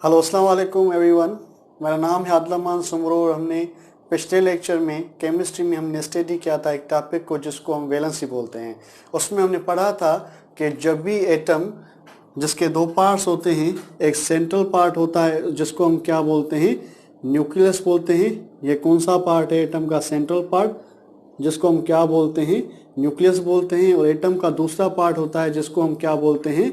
Hello अस्सलाम वालेकुम everyone. मेरा नाम है आदिल सुमरो और हमने पिछले लेक्चर में केमिस्ट्री में हमने स्टडी किया था एक टॉपिक को जिसको हम वैलेंसी बोलते हैं। उसमें हमने पढ़ा था कि जब भी एटम जिसके दो पार्ट्स होते हैं, एक सेंट्रल पार्ट होता है जिसको हम क्या बोलते हैं, न्यूक्लियस बोलते हैं। ये कौन सा पार्ट है एटम का? सेंट्रल पार्ट, जिसको हम क्या बोलते हैं, न्यूक्लियस बोलते हैं। और एटम का दूसरा पार्ट होता है जिसको हम क्या बोलते हैं,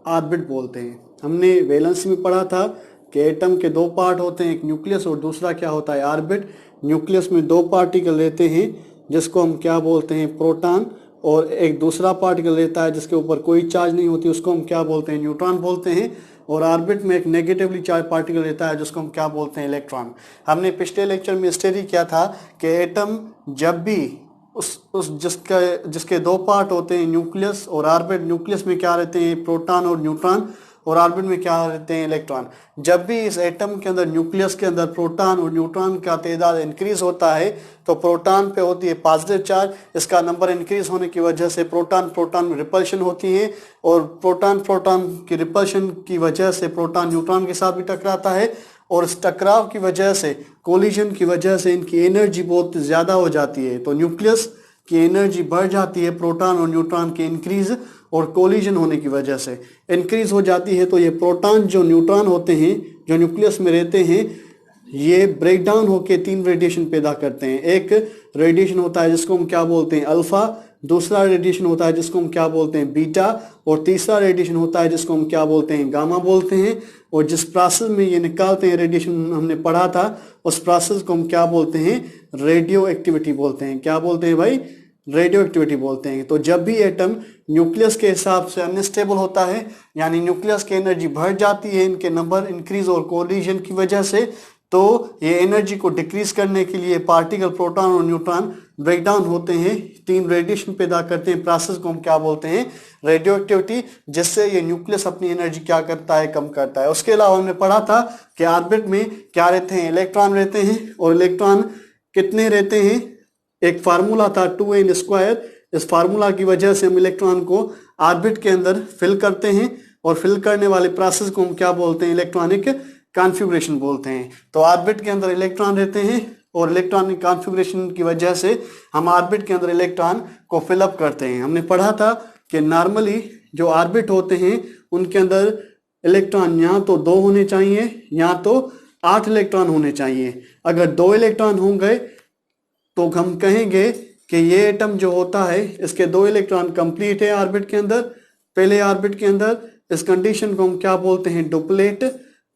ऑर्बिट बोलते हैं। हमने वैलेंसी में पढ़ा था कि एटम के दो पार्ट होते हैं, एक न्यूक्लियस और दूसरा क्या होता है, ऑर्बिट। न्यूक्लियस में दो पार्टिकल रहते हैं जिसको हम क्या बोलते हैं, प्रोटॉन, और एक दूसरा पार्टिकल रहता है जिसके ऊपर कोई चार्ज नहीं होती, उसको हम क्या बोलते हैं, न्यूट्रॉन बोलते हैं। और ऑर्बिट में एक नेगेटिवली चार्ज पार्टिकल रहता है जिसको हम क्या बोलते हैं, इलेक्ट्रॉन। हमने पिछले लेक्चर में स्टडी किया था कि एटम जब भी उस जिसके दो पार्ट होते हैं, न्यूक्लियस और ऑर्बिट, न्यूक्लियस में क्या रहते हैं, प्रोटॉन और न्यूट्रॉन, और ऑर्बिट में क्या रहते हैं, इलेक्ट्रॉन। जब भी इस एटम के अंदर, न्यूक्लियस के अंदर प्रोटॉन और न्यूट्रॉन का तादाद इंक्रीज होता है तो प्रोटॉन पे होती है पॉजिटिव चार्ज। इसका नंबर इंक्रीज होने की वजह से प्रोटॉन में रिपल्शन होती है, और प्रोटॉन की रिपल्शन की वजह से प्रोटॉन न्यूट्रॉन के साथ भी टकराता है, और इस टकराव की वजह से, कोलिजन की वजह से इनकी एनर्जी बहुत ज़्यादा हो जाती है। तो न्यूक्लियस की एनर्जी बढ़ जाती है प्रोटॉन और न्यूट्रॉन के इंक्रीज और कोलिजन होने की वजह से इंक्रीज हो जाती है। तो ये प्रोटॉन जो न्यूट्रॉन होते हैं जो न्यूक्लियस में रहते हैं, ये ब्रेक डाउन होकर तीन रेडिएशन पैदा करते हैं। एक रेडिएशन होता है जिसको हम क्या बोलते हैं, अल्फा। दूसरा रेडिएशन होता है जिसको हम क्या बोलते हैं, बीटा। और तीसरा रेडिएशन होता है जिसको हम क्या बोलते हैं, गामा बोलते हैं। और जिस प्रोसेस में ये निकालते हैं रेडिएशन, हमने पढ़ा था, उस प्रोसेस को हम क्या बोलते हैं, रेडियो एक्टिविटी बोलते हैं। क्या बोलते हैं भाई? रेडियो एक्टिविटी बोलते हैं। तो जब भी एटम न्यूक्लियस के हिसाब से अनस्टेबल होता है, यानी न्यूक्लियस की एनर्जी बढ़ जाती है इनके नंबर इंक्रीज और कोलिजन की वजह से, तो ये एनर्जी को डिक्रीज करने के लिए पार्टिकल प्रोटॉन और न्यूट्रॉन ब्रेक डाउन होते हैं, तीन रेडिएशन पैदा करते हैं। प्रोसेस को हम क्या बोलते हैं, रेडियो एक्टिविटी, जिससे ये न्यूक्लियस अपनी एनर्जी क्या करता है, कम करता है। उसके अलावा हमने पढ़ा था कि ऑर्बिट में क्या रहते हैं, इलेक्ट्रॉन रहते हैं। और इलेक्ट्रॉन कितने रहते हैं? एक फार्मूला था 2n²। इस फार्मूला की वजह से हम इलेक्ट्रॉन को ऑर्बिट के अंदर फिल करते हैं, और फिल करने वाले प्रोसेस को हम क्या बोलते हैं, इलेक्ट्रॉनिक कॉन्फ़िगरेशन बोलते हैं। तो ऑर्बिट के अंदर इलेक्ट्रॉन रहते हैं, और इलेक्ट्रॉनिक कॉन्फ़िगरेशन की वजह से हम ऑर्बिट के अंदर इलेक्ट्रॉन को फिलअप करते हैं। हमने पढ़ा था कि नॉर्मली जो ऑर्बिट होते हैं उनके अंदर इलेक्ट्रॉन या तो 2 होने चाहिए या तो 8 इलेक्ट्रॉन होने चाहिए। अगर 2 इलेक्ट्रॉन हो गए तो हम कहेंगे कि ये एटम जो होता है इसके 2 इलेक्ट्रॉन कंप्लीट है ऑर्बिट के अंदर, पहले ऑर्बिट के अंदर। इस कंडीशन को हम क्या बोलते हैं, डुप्लेट।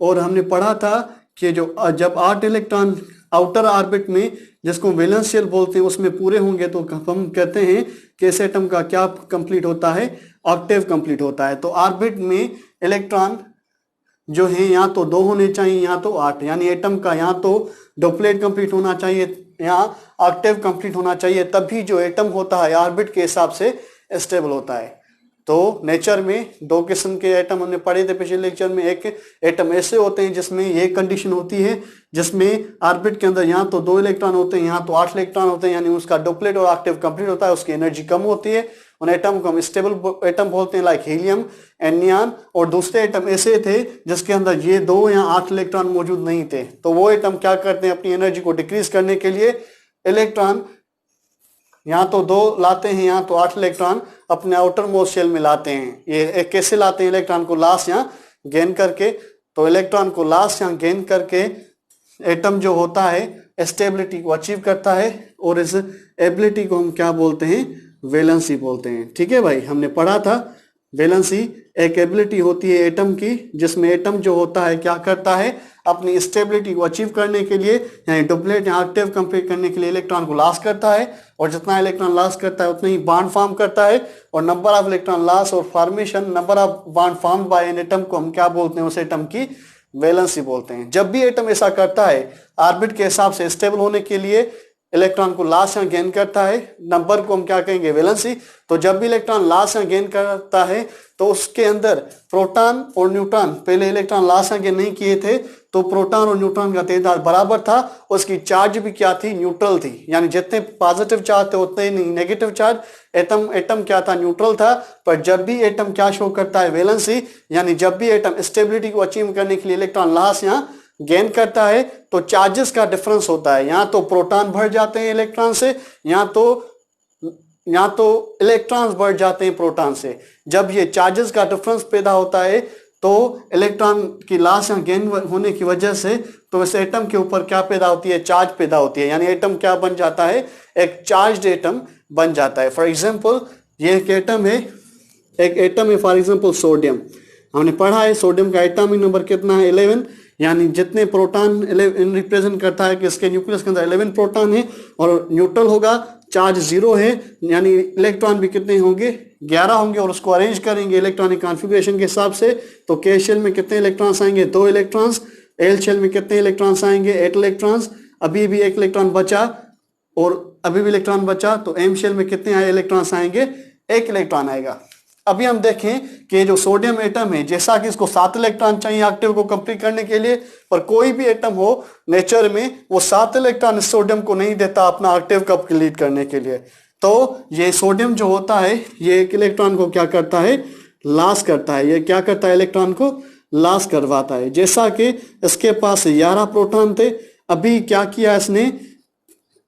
और हमने पढ़ा था कि जब 8 इलेक्ट्रॉन आउटर ऑर्बिट में, जिसको वैलेंस शेल बोलते हैं, उसमें पूरे होंगे तो हम कहते हैं कि इस एटम का क्या कंप्लीट होता है, ऑक्टेव कंप्लीट होता है। तो ऑर्बिट में इलेक्ट्रॉन जो है या तो 2 होने चाहिए या तो 8, यानी एटम का या तो डुप्लेट कंप्लीट होना चाहिए या ऑक्टेव कंप्लीट होना चाहिए, तभी जो एटम होता है ऑर्बिट के हिसाब से स्टेबल होता है। तो नेचर में 2 किस्म के एटम हमने पढ़े थे पिछले लेक्चर में। एक एटम ऐसे होते हैं जिसमें ये कंडीशन होती है, जिसमें ऑर्बिट के अंदर या तो 2 इलेक्ट्रॉन होते हैं या तो 8 इलेक्ट्रॉन होते हैं, यानी उसका डुप्लेट और ऑक्टेव कंप्लीट होता है, उसकी एनर्जी कम होती है। उन एटम को हम स्टेबल एटम बोलते हैं, लाइक हीलियम एंड नियॉन। और दूसरे एटम ऐसे थे जिसके अंदर ये 2 या 8 इलेक्ट्रॉन मौजूद नहीं थे, तो वो एटम क्या करते हैं, अपनी एनर्जी को डिक्रीज करने के लिए इलेक्ट्रॉन या तो 2 लाते हैं या तो 8 इलेक्ट्रॉन अपने आउटर मोस्ट शेल में लाते हैं। ये कैसे लाते हैं, इलेक्ट्रॉन को लॉस या गेन करके। तो इलेक्ट्रॉन को लॉस या गेन करके एटम जो होता है स्टेबिलिटी को अचीव करता है, और इस एबिलिटी को हम क्या बोलते हैं, वैलेंसी बोलते हैं। ठीक है भाई, हमने पढ़ा था वैलेंसी एक एबिलिटी होती है एटम की, जिसमें एटम जो होता है क्या करता है, अपनी स्टेबिलिटी को अचीव करने के लिए, यानी डुप्लेट या ऑक्टेव कंप्लीट करने के लिए इलेक्ट्रॉन को लॉस करता है। और जितना इलेक्ट्रॉन लॉस करता है उतना ही बॉन्ड फॉर्म करता है। और नंबर ऑफ इलेक्ट्रॉन लॉस और formation, number of bond formed by an atom को हम क्या बोलते हैं, उस एटम की वैलेंसी बोलते हैं। जब भी एटम ऐसा करता है ऑर्बिट के हिसाब से स्टेबल होने के लिए, इलेक्ट्रॉन को लॉस या गेन करता है, नंबर को हम क्या कहेंगे, वैलेंसी। तो जब भी इलेक्ट्रॉन लॉस या गेन करता है तो उसके अंदर प्रोटॉन और न्यूट्रॉन, पहले इलेक्ट्रॉन लॉस या गेन नहीं किए थे तो प्रोटॉन और न्यूट्रॉन का तादाद बराबर था, उसकी चार्ज भी क्या थी, न्यूट्रल थी। यानी जितने पॉजिटिव चार्ज थे उतने ही नेगेटिव चार्ज। एटम क्या था, न्यूट्रल था। पर जब भी एटम क्या शो करता है, वैलेंसी, यानी जब भी एटम स्टेबिलिटी को अचीव करने के लिए इलेक्ट्रॉन लॉस या गेन करता है तो चार्जेस का डिफरेंस होता है। यहाँ तो प्रोटॉन बढ़ जाते हैं इलेक्ट्रॉन से, यहाँ तो इलेक्ट्रॉन्स बढ़ जाते हैं प्रोटॉन से। जब ये चार्जेस का डिफरेंस पैदा होता है तो इलेक्ट्रॉन की लॉस या गेन होने की वजह से तो इस एटम के ऊपर क्या पैदा होती है, चार्ज पैदा होती है। यानी एटम क्या बन जाता है, एक चार्ज्ड एटम बन जाता है। फॉर एग्जांपल ये एक एटम है फॉर एग्जांपल सोडियम। हमने पढ़ा है सोडियम का एटॉमिक नंबर कितना है, 11। यानी जितने प्रोटॉन रिप्रेजेंट करता है कि इसके न्यूक्लियस के अंदर 11 प्रोटॉन है और न्यूट्रल होगा, चार्ज 0 है। यानी इलेक्ट्रॉन भी कितने होंगे, 11 होंगे। और उसको अरेंज करेंगे इलेक्ट्रॉनिक कॉन्फ़िगरेशन के हिसाब से तो के शेल में कितने इलेक्ट्रॉन्स आएंगे, 2 इलेक्ट्रॉन्स। एल शेल में कितने इलेक्ट्रॉन्स आएंगे, 8 इलेक्ट्रॉन्स। अभी भी एक इलेक्ट्रॉन बचा और अभी भी इलेक्ट्रॉन बचा तो एम शेल में कितने आए इलेक्ट्रॉन्स आएंगे, 1 इलेक्ट्रॉन आएगा। अभी हम देखें कि जो सोडियम एटम है, जैसा कि इसको 7 इलेक्ट्रॉन चाहिए ऑक्टेव को कंप्लीट करने के लिए, पर कोई भी एटम हो नेचर में वो 7 इलेक्ट्रॉन इस सोडियम को नहीं देता अपना ऑक्टेव कंप्लीट करने के लिए। तो ये सोडियम जो होता है ये 1 इलेक्ट्रॉन को क्या करता है, लॉस करता है। ये क्या करता है, इलेक्ट्रॉन को लॉस करवाता है। जैसा कि इसके पास 11 प्रोटॉन थे, अभी क्या किया इसने,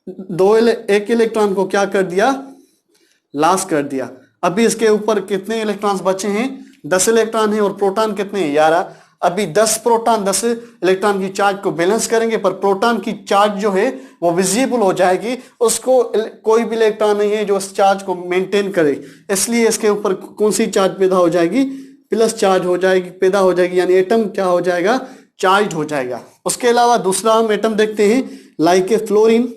1 इलेक्ट्रॉन को क्या कर दिया, लॉस कर दिया। अभी इसके ऊपर कितने इलेक्ट्रॉन्स बचे हैं, 10 इलेक्ट्रॉन है और प्रोटॉन कितने हैं, 11। अभी 10 प्रोटॉन 10 इलेक्ट्रॉन की चार्ज को बैलेंस करेंगे, पर प्रोटॉन की चार्ज जो है वो विजिबल हो जाएगी, उसको कोई भी इलेक्ट्रॉन नहीं है जो इस चार्ज को मेंटेन करे, इसलिए इसके ऊपर कौन सी चार्ज पैदा हो जाएगी, प्लस चार्ज हो जाएगी, पैदा हो जाएगी। यानी एटम क्या हो जाएगा, चार्ज हो जाएगा। उसके अलावा दूसरा हम एटम देखते हैं लाइक ए फ्लोरीन।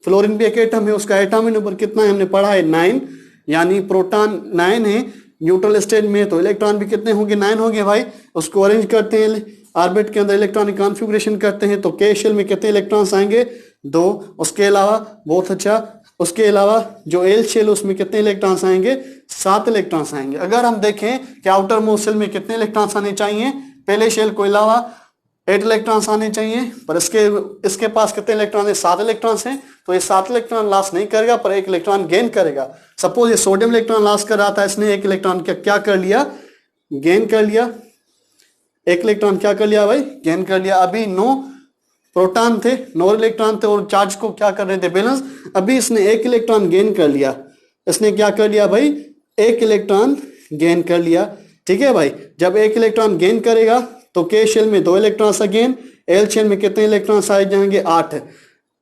फ्लोरीन भी एक एटम है, उसका एटॉमिक नंबर कितना है, हमने पढ़ा है 9। यानी प्रोटॉन 9 है, न्यूट्रल स्टेट में, तो इलेक्ट्रॉन भी कितने होंगे, 9 होंगे भाई। उसको अरेंज करते हैं ऑर्बिट के अंदर, इलेक्ट्रॉनिक कॉन्फ़िगरेशन करते हैं तो के शेल में कितने इलेक्ट्रॉन्स आएंगे, 2। उसके अलावा बहुत अच्छा, उसके अलावा जो एल शेल उसमें कितने इलेक्ट्रॉन्स आएंगे, 7 इलेक्ट्रॉन्स आएंगे। अगर हम देखें कि आउटर मोस्ट शेल में कितने इलेक्ट्रॉन्स आने चाहिए, पहले शेल को अलावा 8 इलेक्ट्रॉन्स आने चाहिए, पर इसके पास कितने इलेक्ट्रॉन है, 7 इलेक्ट्रॉन्स हैं। तो ये 7 इलेक्ट्रॉन लॉस नहीं करेगा पर 1 इलेक्ट्रॉन गेन करेगा। सपोज ये सोडियम इलेक्ट्रॉन लॉस कर रहा था, इसने 1 इलेक्ट्रॉन क्या कर लिया, गेन कर लिया। 1 इलेक्ट्रॉन क्या कर लिया भाई, गेन कर लिया। अभी 9 प्रोटॉन थे, 9 इलेक्ट्रॉन थे और चार्ज को क्या कर रहे थे, बैलेंस। अभी इसने 1 इलेक्ट्रॉन गेन कर लिया, इसने क्या कर लिया भाई, 1 इलेक्ट्रॉन गेन कर लिया। ठीक है भाई, जब 1 इलेक्ट्रॉन गेन करेगा तो के शेल में 2 इलेक्ट्रॉन्स अगेन, एल शेल में कितने इलेक्ट्रॉन्स आए जाएंगे, 8।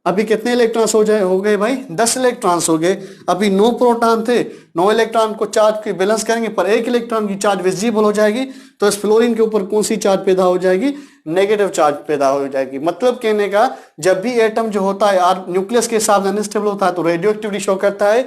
अभी कितने इलेक्ट्रॉन्स हो गए भाई, 10 इलेक्ट्रॉन्स हो गए। अभी 9 प्रोटॉन थे, 9 इलेक्ट्रॉन को चार्ज की बैलेंस करेंगे पर 1 इलेक्ट्रॉन की चार्ज विजिबल हो जाएगी, तो इस फ्लोरीन के ऊपर कौन सी चार्ज पैदा हो जाएगी, नेगेटिव चार्ज पैदा हो जाएगी। मतलब कहने का, जब भी एटम जो होता है न्यूक्लियस के हिसाब से अनस्टेबल होता है तो रेडियो एक्टिविटी शो करता है,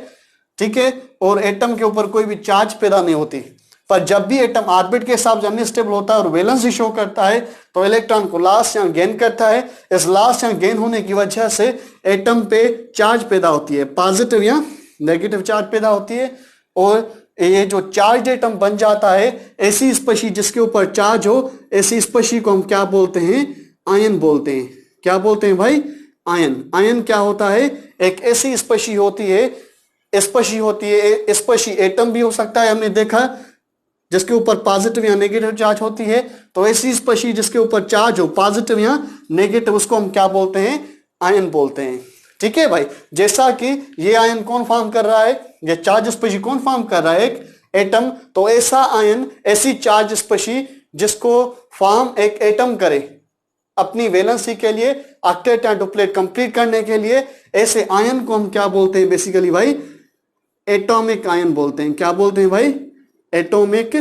ठीक है, और एटम के ऊपर कोई भी चार्ज पैदा नहीं होती। पर जब भी एटम ऑर्बिट के हिसाब से अनस्टेबल होता है और वैलेंस शो करता है तो इलेक्ट्रॉन को लॉस या गेन करता है। इस लॉस या गेन होने की वजह से एटम पे चार्ज पैदा होती है, पॉजिटिव या नेगेटिव चार्ज पैदा होती है। और ये जो चार्ज एटम बन जाता है, ऐसी स्पेशी जिसके ऊपर चार्ज हो, ऐसी स्पेशी को हम क्या बोलते हैं, आयन बोलते हैं। क्या बोलते हैं भाई, आयन। आयन क्या होता है, एक ऐसी स्पेशी होती है, स्पेशी एटम भी हो सकता है, हमने देखा, जिसके ऊपर पॉजिटिव या नेगेटिव चार्ज होती है। तो ऐसी स्पेशी जिसके ऊपर चार्ज हो पॉजिटिव या नेगेटिव, उसको हम क्या बोलते हैं, आयन बोलते हैं। ठीक है भाई, जैसा कि ये आयन कौन फॉर्म कर रहा है, ये चार्ज स्पेशी कौन फॉर्म कर रहा है, एक एटम। तो ऐसा आयन, ऐसी चार्ज स्पेशी जिसको फॉर्म एक एटम करे अपनी वैलेंसी के लिए, ऑक्टेट या डुप्लेट कंप्लीट करने के लिए, ऐसे आयन को हम क्या बोलते हैं, बेसिकली भाई एटॉमिक आयन बोलते हैं। क्या बोलते हैं भाई, एटॉमिक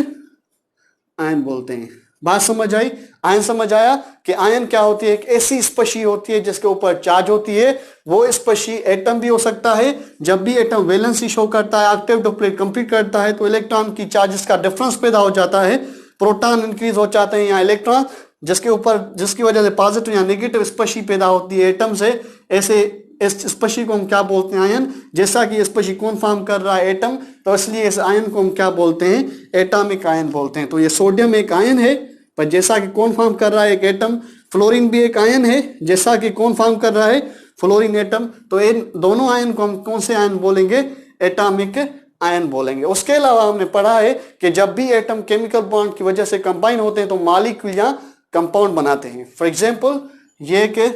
आयन बोलते हैं। बात समझ आई, आयन समझ आया कि आयन क्या होती है, एक ऐसी स्पेशी होती है जिसके ऊपर चार्ज होती है। वो स्पेशी एटम भी हो सकता है। जब भी एटम वैलेंसी शो करता है, ऑक्टेव डुप्लेट कंप्लीट करता है, तो इलेक्ट्रॉन की चार्जेस का डिफरेंस पैदा हो जाता है, प्रोटॉन इंक्रीज हो जाते हैं या इलेक्ट्रॉन, जिसकी वजह से पॉजिटिव या नेगेटिव स्पेशी पैदा होती है एटम से। ऐसे इस स्पेशी को हम क्या बोलते हैं? आयन। जैसा कि स्पेशी कौन फॉर्म कर रहा है? एटम, तो इसलिए इस आयन को हम क्या बोलते हैं? एटॉमिक आयन बोलते हैं। तो ये सोडियम एक आयन है, पर जैसा कि कौन फॉर्म कर रहा है? एक एटम। फ्लोरीन भी एक आयन है, जैसा कि कौन फॉर्म कर रहा है? Fluorine atom. तो इन दोनों आयन को हम कौन से आयन बोलेंगे? एटॉमिक आयन बोलेंगे। उसके अलावा हमने पढ़ा है कि जब भी एटम केमिकल बॉन्ड की वजह से कंबाइन होते हैं तो मॉलिक्यूल या कंपाउंड बनाते हैं। फॉर एग्जांपल, ये के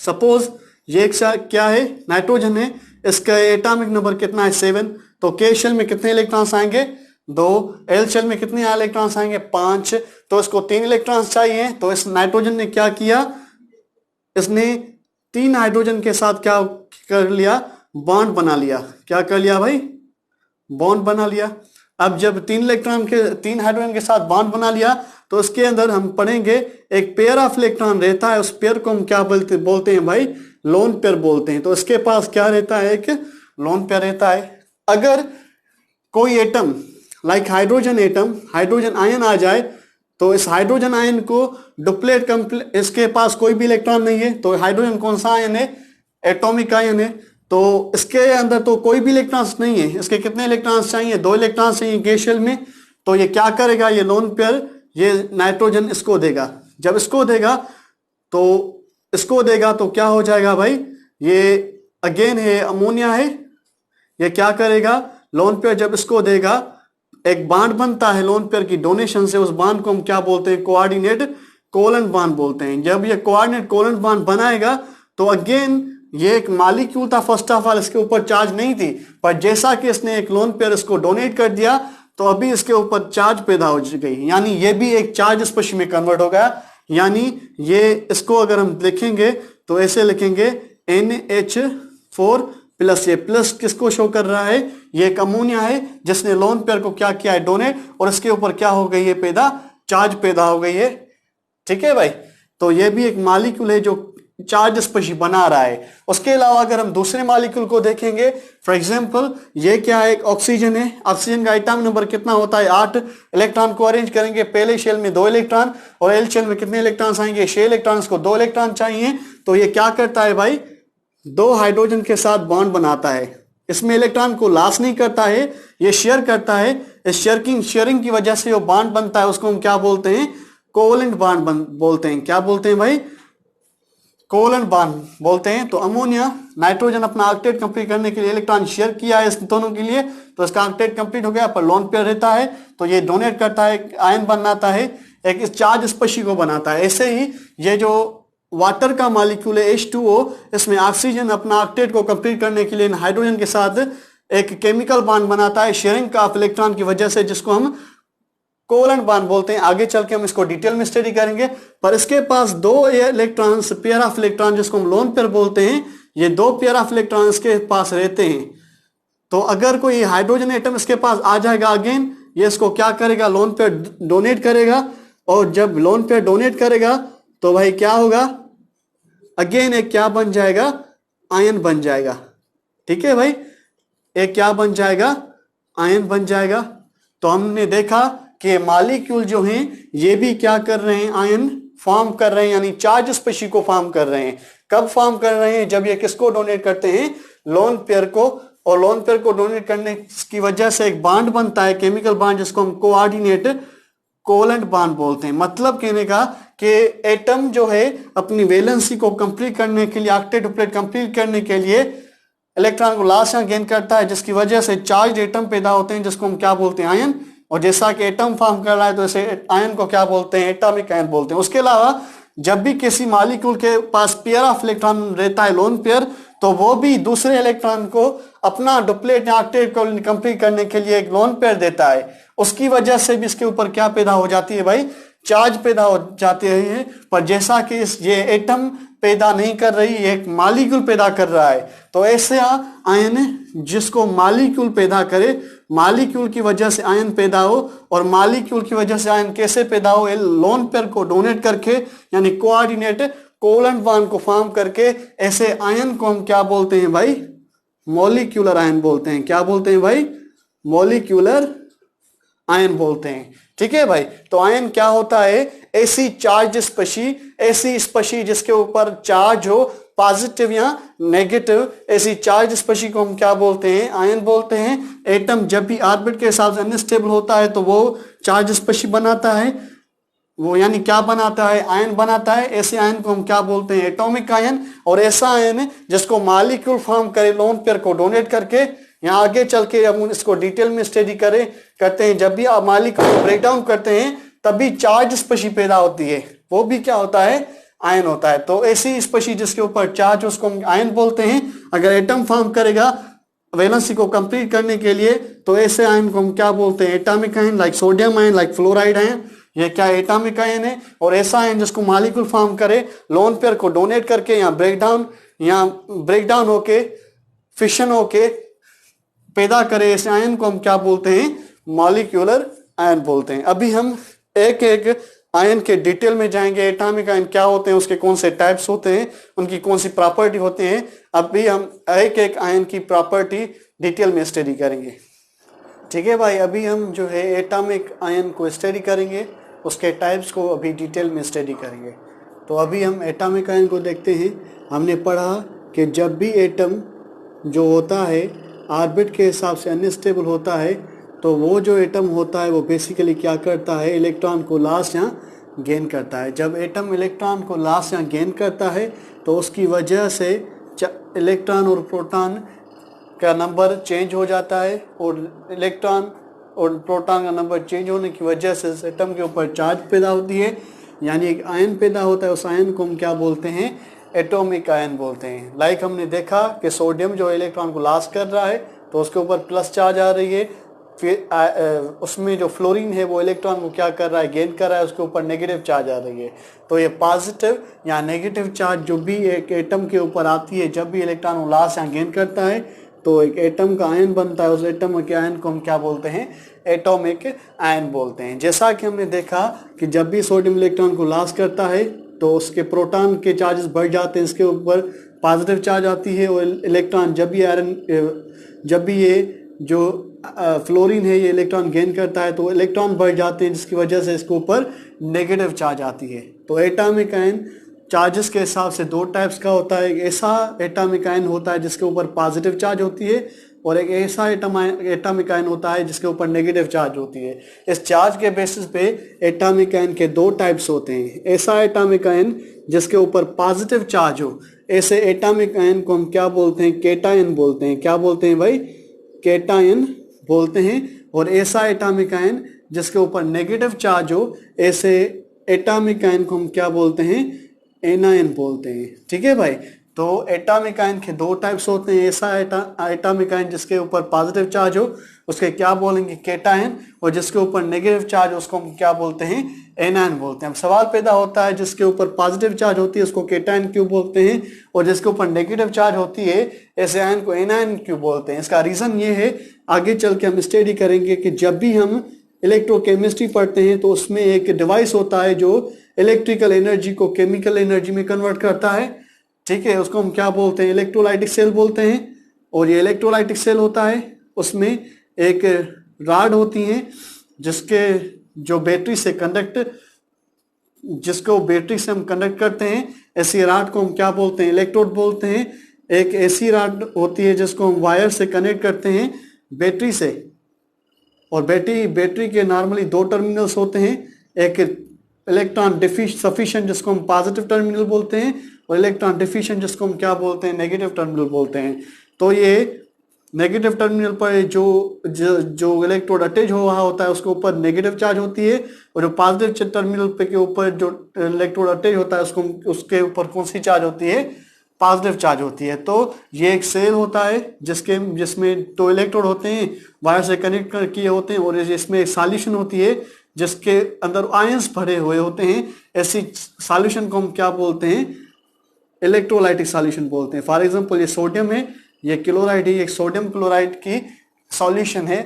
सपोज ये क्या है? नाइट्रोजन है, इसका एटॉमिक नंबर कितना है? 7। तो के शेल में कितने इलेक्ट्रॉन्स आएंगे? 2। एल शेल में कितने इलेक्ट्रॉन्स आएंगे? 5। तो इसको 3 इलेक्ट्रॉन्स चाहिए। तो इस नाइट्रोजन ने क्या किया? इसने 3 हाइड्रोजन के साथ क्या कर लिया? बॉन्ड बना लिया। क्या कर लिया भाई? बॉन्ड बना लिया। अब जब 3 हाइड्रोजन के साथ बॉन्ड बना लिया तो उसके अंदर हम पढ़ेंगे एक पेयर ऑफ इलेक्ट्रॉन रहता है। उस पेयर को हम क्या बोलते हैं भाई? लोन पेयर बोलते हैं। तो इसके पास क्या रहता है? एक लोन पेयर रहता है। अगर कोई atom like hydrogen atom, hydrogen ion आ जाए तो इस हाइड्रोजन आयन को डुप्लेट इसके पास कोई भी इलेक्ट्रॉन नहीं है, तो हाइड्रोजन कौन सा आयन है? एटॉमिक आयन है। तो इसके अंदर तो कोई भी इलेक्ट्रॉन्स नहीं है, इसके कितने इलेक्ट्रॉन्स चाहिए? 2 इलेक्ट्रॉन्स चाहिए गैस शेल में। तो ये क्या करेगा? ये लोन पेयर, ये नाइट्रोजन इसको देगा। जब इसको देगा तो क्या हो जाएगा भाई? ये अगेन है अमोनिया है। ये क्या करेगा? लोन पेयर जब इसको देगा, एक बांड बनता है लोन पेयर की डोनेशन से। उस बांड को हम क्या बोलते हैं? कोऑर्डिनेट कोवलेंट बांड बोलते हैं। जब ये कोऑर्डिनेट कोवलेंट बांड बनाएगा तो अगेन ये एक मॉलिक्यूल था, फर्स्ट ऑफ ऑल इसके ऊपर चार्ज नहीं थी, पर जैसा कि इसने एक लोन पेयर इसको डोनेट कर दिया तो अभी इसके ऊपर चार्ज पैदा हो गई, यानी ये भी एक चार्ज स्पेशी में कन्वर्ट हो गया। यानी ये इसको अगर हम लिखेंगे तो ऐसे लिखेंगे NH4 प्लस। ये प्लस किसको शो कर रहा है? ये एक अमोनिया है जिसने लोन पेयर को क्या किया है? डोनेट, और इसके ऊपर क्या हो गई है? चार्ज पैदा हो गई है। ठीक है भाई। तो ये भी एक मॉलिक्यूल है जो चार्ज स्पेशी बना रहा है। उसके अलावा अगर हम दूसरे मॉलिक्यूल को देखेंगे, फॉर एग्जांपल ये क्या है? एक ऑक्सीजन है। ऑक्सीजन का एटॉमिक नंबर कितना होता है? 8। इलेक्ट्रॉन को अरेंज करेंगे, पहले शेल में 2 इलेक्ट्रॉन, और एल शेल में कितने इलेक्ट्रॉन्स आएंगे? 6 इलेक्ट्रॉन्स को 2 इलेक्ट्रॉन चाहिए। तो ये क्या करता है भाई? 2 हाइड्रोजन के साथ बॉन्ड बनाता है। इसमें इलेक्ट्रॉन को लॉस नहीं करता है, ये शेयर करता है। इस शेयरिंग की वजह से जो बॉन्ड बनता है उसको हम क्या बोलते हैं? कोवलेंट बॉन्ड बोलते हैं। क्या बोलते हैं भाई? कोवलेंट बॉन्ड बोलते हैं। तो अमोनिया, नाइट्रोजन अपना ऑक्टेट कंप्लीट करने के लिए इलेक्ट्रॉन शेयर किया है इस दोनों के लिए, तो इसका ऑक्टेट कंप्लीट हो गया, पर लोन पेयर रहता है तो ये डोनेट करता है, आयन बनाता है, एक इस चार्ज स्पेशी को बनाता है। ऐसे ही ये जो वाटर का मॉलिक्यूल है H2O, इसमें ऑक्सीजन अपना ऑक्टेट को कंप्लीट करने के लिए हाइड्रोजन के साथ एक केमिकल बॉन्ड बनाता है शेयरिंग का ऑफ इलेक्ट्रॉन की वजह से, जिसको हम कोवलेंट बॉन्ड बोलते हैं। आगे चल के हम इसको डिटेल में स्टडी करेंगे। पर इसके पास 2 इलेक्ट्रॉन्स, पेयर ऑफ इलेक्ट्रॉन जिसको हम लोन पेयर बोलते हैं, ये 2 पेयर ऑफ इलेक्ट्रॉन इसके पास रहते हैं। तो अगर कोई हाइड्रोजन एटम इसके पास आ जाएगा, अगेन ये इसको क्या करेगा? लोन पेयर डोनेट करेगा, और जब लोन पेयर डोनेट करेगा तो भाई क्या होगा? अगेन एक क्या बन जाएगा? आयन बन जाएगा। ठीक है भाई, एक क्या बन जाएगा? आयन बन जाएगा। तो हमने देखा कि मॉलिक्यूल जो हैं ये भी क्या कर रहे हैं? आयन फॉर्म कर रहे हैं, यानी चार्ज स्पेशी को फॉर्म कर रहे हैं। कब फॉर्म कर रहे हैं? जब ये किसको डोनेट करते हैं? लोन पेयर को। और लोन पेयर को डोनेट करने की वजह से एक बॉन्ड बनता है, केमिकल बॉन्ड, जिसको हम कोऑर्डिनेट कोवलेंट बॉन्ड बोलते हैं। मतलब कहने का कि एटम जो है अपनी वैलेंसी को कंप्लीट करने के लिए, ऑक्टेट डुप्लेट कंप्लीट करने के लिए इलेक्ट्रॉन को लॉस या गेन करता है, जिसकी वजह से चार्ज एटम पैदा होते हैं, जिसको हम क्या बोलते हैं? आयन। और जैसा कि एटम फॉर्म कर रहा है तो इसे आयन को क्या बोलते हैं? एटॉमिक आयन बोलते हैं। उसके अलावा जब भी किसी मॉलिक्यूल के पास पेयर ऑफ इलेक्ट्रॉन रहता है, लोन पेयर, तो वो भी दूसरे इलेक्ट्रॉन को अपना डुप्लेट या ऑक्टेट को कंप्लीट करने के लिए एक लोन पेयर देता है। उसकी वजह से भी इसके ऊपर क्या पैदा हो जाती है भाई? चार्ज पैदा हो जाते हैं। पर जैसा कि ये एटम पैदा नहीं कर रही, एक मॉलिक्यूल पैदा कर रहा है। तो ऐसे आयन जिसको मॉलिक्यूल पैदा करे, मॉलिक्यूल की वजह से आयन पैदा हो, और मॉलिक्यूल की वजह से आयन कैसे पैदा हो? लोन पेयर को डोनेट करके, यानी कोऑर्डिनेट कोवलेंट बॉन्ड को फॉर्म करके। ऐसे आयन को हम क्या बोलते हैं भाई? मॉलिक्यूलर आयन बोलते हैं। क्या बोलते हैं भाई? मॉलिक्यूलर आयन बोलते हैं। ठीक है भाई। तो आयन क्या होता है? ऐसी चार्ज स्पेशी, ऐसी स्पेशी जिसके ऊपर चार्ज हो, पॉजिटिव या नेगेटिव ऐसी चार्ज स्पेशी को हम क्या बोलते हैं? आयन बोलते हैं। एटम जब भी ऑर्बिट के हिसाब से अनस्टेबल होता है तो वो चार्ज स्पेशी बनाता है, वो यानी क्या बनाता है? आयन बनाता है। ऐसे आयन को हम क्या बोलते हैं? Atomic ion. और ऐसा आयन जिसको मॉलिक्यूल फॉर्म करे लोन पेयर को डोनेट करके, यहाँ आगे चल के हम इसको डिटेल में स्टडी करते हैं, जब भी आप मॉलिक्यूल को ब्रेक डाउन करते हैं तभी चार्ज स्पेशी पैदा होती है, वो भी क्या होता है? आयन होता है। तो ऐसी स्पेशी जिसके ऊपर चार्ज उसको हम आयन बोलते हैं। अगर एटम फॉर्म करेगा वैलेंसी को कंप्लीट करने के लिए तो ऐसे आयन को हम क्या बोलते हैं? Atomic ion, like sodium ion, like fluoride ion, ये क्या एटॉमिक आयन है। और ऐसा आयन जिसको मॉलिक्यूल फॉर्म करे लोन पेयर को डोनेट करके या ब्रेक डाउन होके फिशन होके पैदा करे, ऐसे आयन को हम क्या बोलते हैं? मॉलिक्यूलर आयन बोलते हैं। अभी हम एक एक आयन के डिटेल में जाएंगे। एटॉमिक आयन क्या होते हैं, उसके कौन से टाइप्स होते हैं, उनकी कौन सी प्रॉपर्टी होती हैं। अभी हम एक एक आयन की प्रॉपर्टी डिटेल में स्टडी करेंगे। ठीक है भाई, अभी हम जो है एटॉमिक आयन को स्टडी करेंगे, उसके टाइप्स को अभी डिटेल में स्टडी करेंगे। तो अभी हम एटॉमिक आयन को देखते हैं। हमने पढ़ा कि जब भी एटम जो होता है ऑर्बिट के हिसाब से अनस्टेबल होता है तो वो जो एटम होता है वो बेसिकली क्या करता है? इलेक्ट्रॉन को लॉस या गेन करता है। जब एटम इलेक्ट्रॉन को लॉस या गेन करता है तो उसकी वजह से इलेक्ट्रॉन और प्रोटॉन का नंबर चेंज हो जाता है, और इलेक्ट्रॉन और प्रोटॉन का नंबर चेंज होने की वजह से एटम के ऊपर चार्ज पैदा होती है, यानी एक आयन पैदा होता है। उस आयन को हम क्या बोलते हैं? एटॉमिक आयन बोलते हैं। लाइक हमने देखा कि सोडियम जो इलेक्ट्रॉन को लॉस कर रहा है तो उसके ऊपर प्लस चार्ज आ रही है, फिर उसमें जो फ्लोरीन है वो इलेक्ट्रॉन को क्या कर रहा है? गेन कर रहा है, उसके ऊपर नेगेटिव चार्ज आ रही है। तो ये पॉजिटिव या नेगेटिव चार्ज जो भी एक एटम के ऊपर आती है जब भी इलेक्ट्रॉन को लॉस या गेन करता है तो एक एटम का आयन बनता है। उस एटम के आयन को हम क्या बोलते हैं? एटॉमिक आयन बोलते हैं। जैसा कि हमने देखा कि जब भी सोडियम इलेक्ट्रॉन को लॉस करता है तो उसके प्रोटॉन के चार्जेस बढ़ जाते हैं, इसके ऊपर पॉजिटिव चार्ज आती है। और इलेक्ट्रॉन जब भी ये जो फ्लोरीन है ये इलेक्ट्रॉन गेन करता है तो इलेक्ट्रॉन बढ़ जाते हैं, जिसकी वजह से इसके ऊपर नेगेटिव चार्ज आती है। तो एटॉमिक आयन चार्जेस के हिसाब से दो टाइप्स का होता है। एक ऐसा एटॉमिक आयन होता है जिसके ऊपर पॉजिटिव चार्ज होती है, और एक ऐसा एटॉमिक आयन होता है जिसके ऊपर नेगेटिव चार्ज होती है। इस चार्ज के बेसिस पे एटॉमिक आयन के दो टाइप्स होते हैं। ऐसा एटॉमिक आयन जिसके ऊपर पॉजिटिव चार्ज हो, ऐसे एटॉमिक आयन को हम क्या बोलते हैं? कैटायन बोलते हैं। क्या बोलते हैं भाई? कैटायन बोलते हैं। और ऐसा एटॉमिक आयन जिसके ऊपर नेगेटिव चार्ज हो, ऐसे एटॉमिक आयन को हम क्या बोलते हैं? एनायन बोलते हैं। ठीक है भाई, तो एटॉमिक आयन के दो टाइप्स होते हैं। ऐसा एटॉमिक आयन जिसके ऊपर पॉजिटिव चार्ज हो उसके क्या बोलेंगे? कैटायन। और जिसके ऊपर नेगेटिव चार्ज हो उसको हम क्या बोलते हैं? एनायन बोलते हैं। अब सवाल पैदा होता है जिसके ऊपर पॉजिटिव चार्ज होती है उसको कैटायन क्यों बोलते हैं, और जिसके ऊपर नेगेटिव चार्ज होती है ऐसे आयन को एनायन क्यों बोलते हैं? इसका रीजन ये है, आगे चल के हम स्टडी करेंगे कि जब भी हम इलेक्ट्रोकेमिस्ट्री पढ़ते हैं तो उसमें एक डिवाइस होता है जो इलेक्ट्रिकल एनर्जी को केमिकल एनर्जी में कन्वर्ट करता है। ठीक है, उसको हम क्या बोलते हैं? इलेक्ट्रोलाइटिक सेल बोलते हैं। और ये इलेक्ट्रोलाइटिक सेल होता है, उसमें एक रॉड होती है जिसको बैटरी से हम कंडक्ट करते हैं। ऐसी रॉड को हम क्या बोलते हैं? इलेक्ट्रोड बोलते हैं। एक ऐसी रॉड होती है जिसको हम वायर से कनेक्ट करते हैं बैटरी से, और बैटरी के नॉर्मली दो टर्मिनल्स होते हैं, एक इलेक्ट्रॉन सफिशिएंट जिसको हम पॉजिटिव टर्मिनल बोलते हैं, और इलेक्ट्रॉन डिफिशिएंट जिसको हम क्या बोलते हैं? नेगेटिव टर्मिनल बोलते हैं। तो ये नेगेटिव टर्मिनल पर जो इलेक्ट्रोड अटैच हो रहा होता है उसके ऊपर नेगेटिव चार्ज होती है, और जो पॉजिटिव टर्मिनल पे के ऊपर जो इलेक्ट्रोड अटैच होता है उसके ऊपर कौन सी चार्ज होती है? पॉजिटिव चार्ज होती है। तो ये एक सेल होता है जिसमें दो इलेक्ट्रोड होते हैं, वायर से कनेक्ट किए होते हैं, और इसमें एक सॉल्यूशन होती है जिसके अंदर आयंस भरे हुए होते हैं। ऐसी सॉल्यूशन को हम क्या बोलते हैं? इलेक्ट्रोलाइटिक सॉल्यूशन बोलते हैं। फॉर एग्जांपल ये सोडियम है, ये क्लोराइड है, एक सोडियम क्लोराइड की सॉल्यूशन है।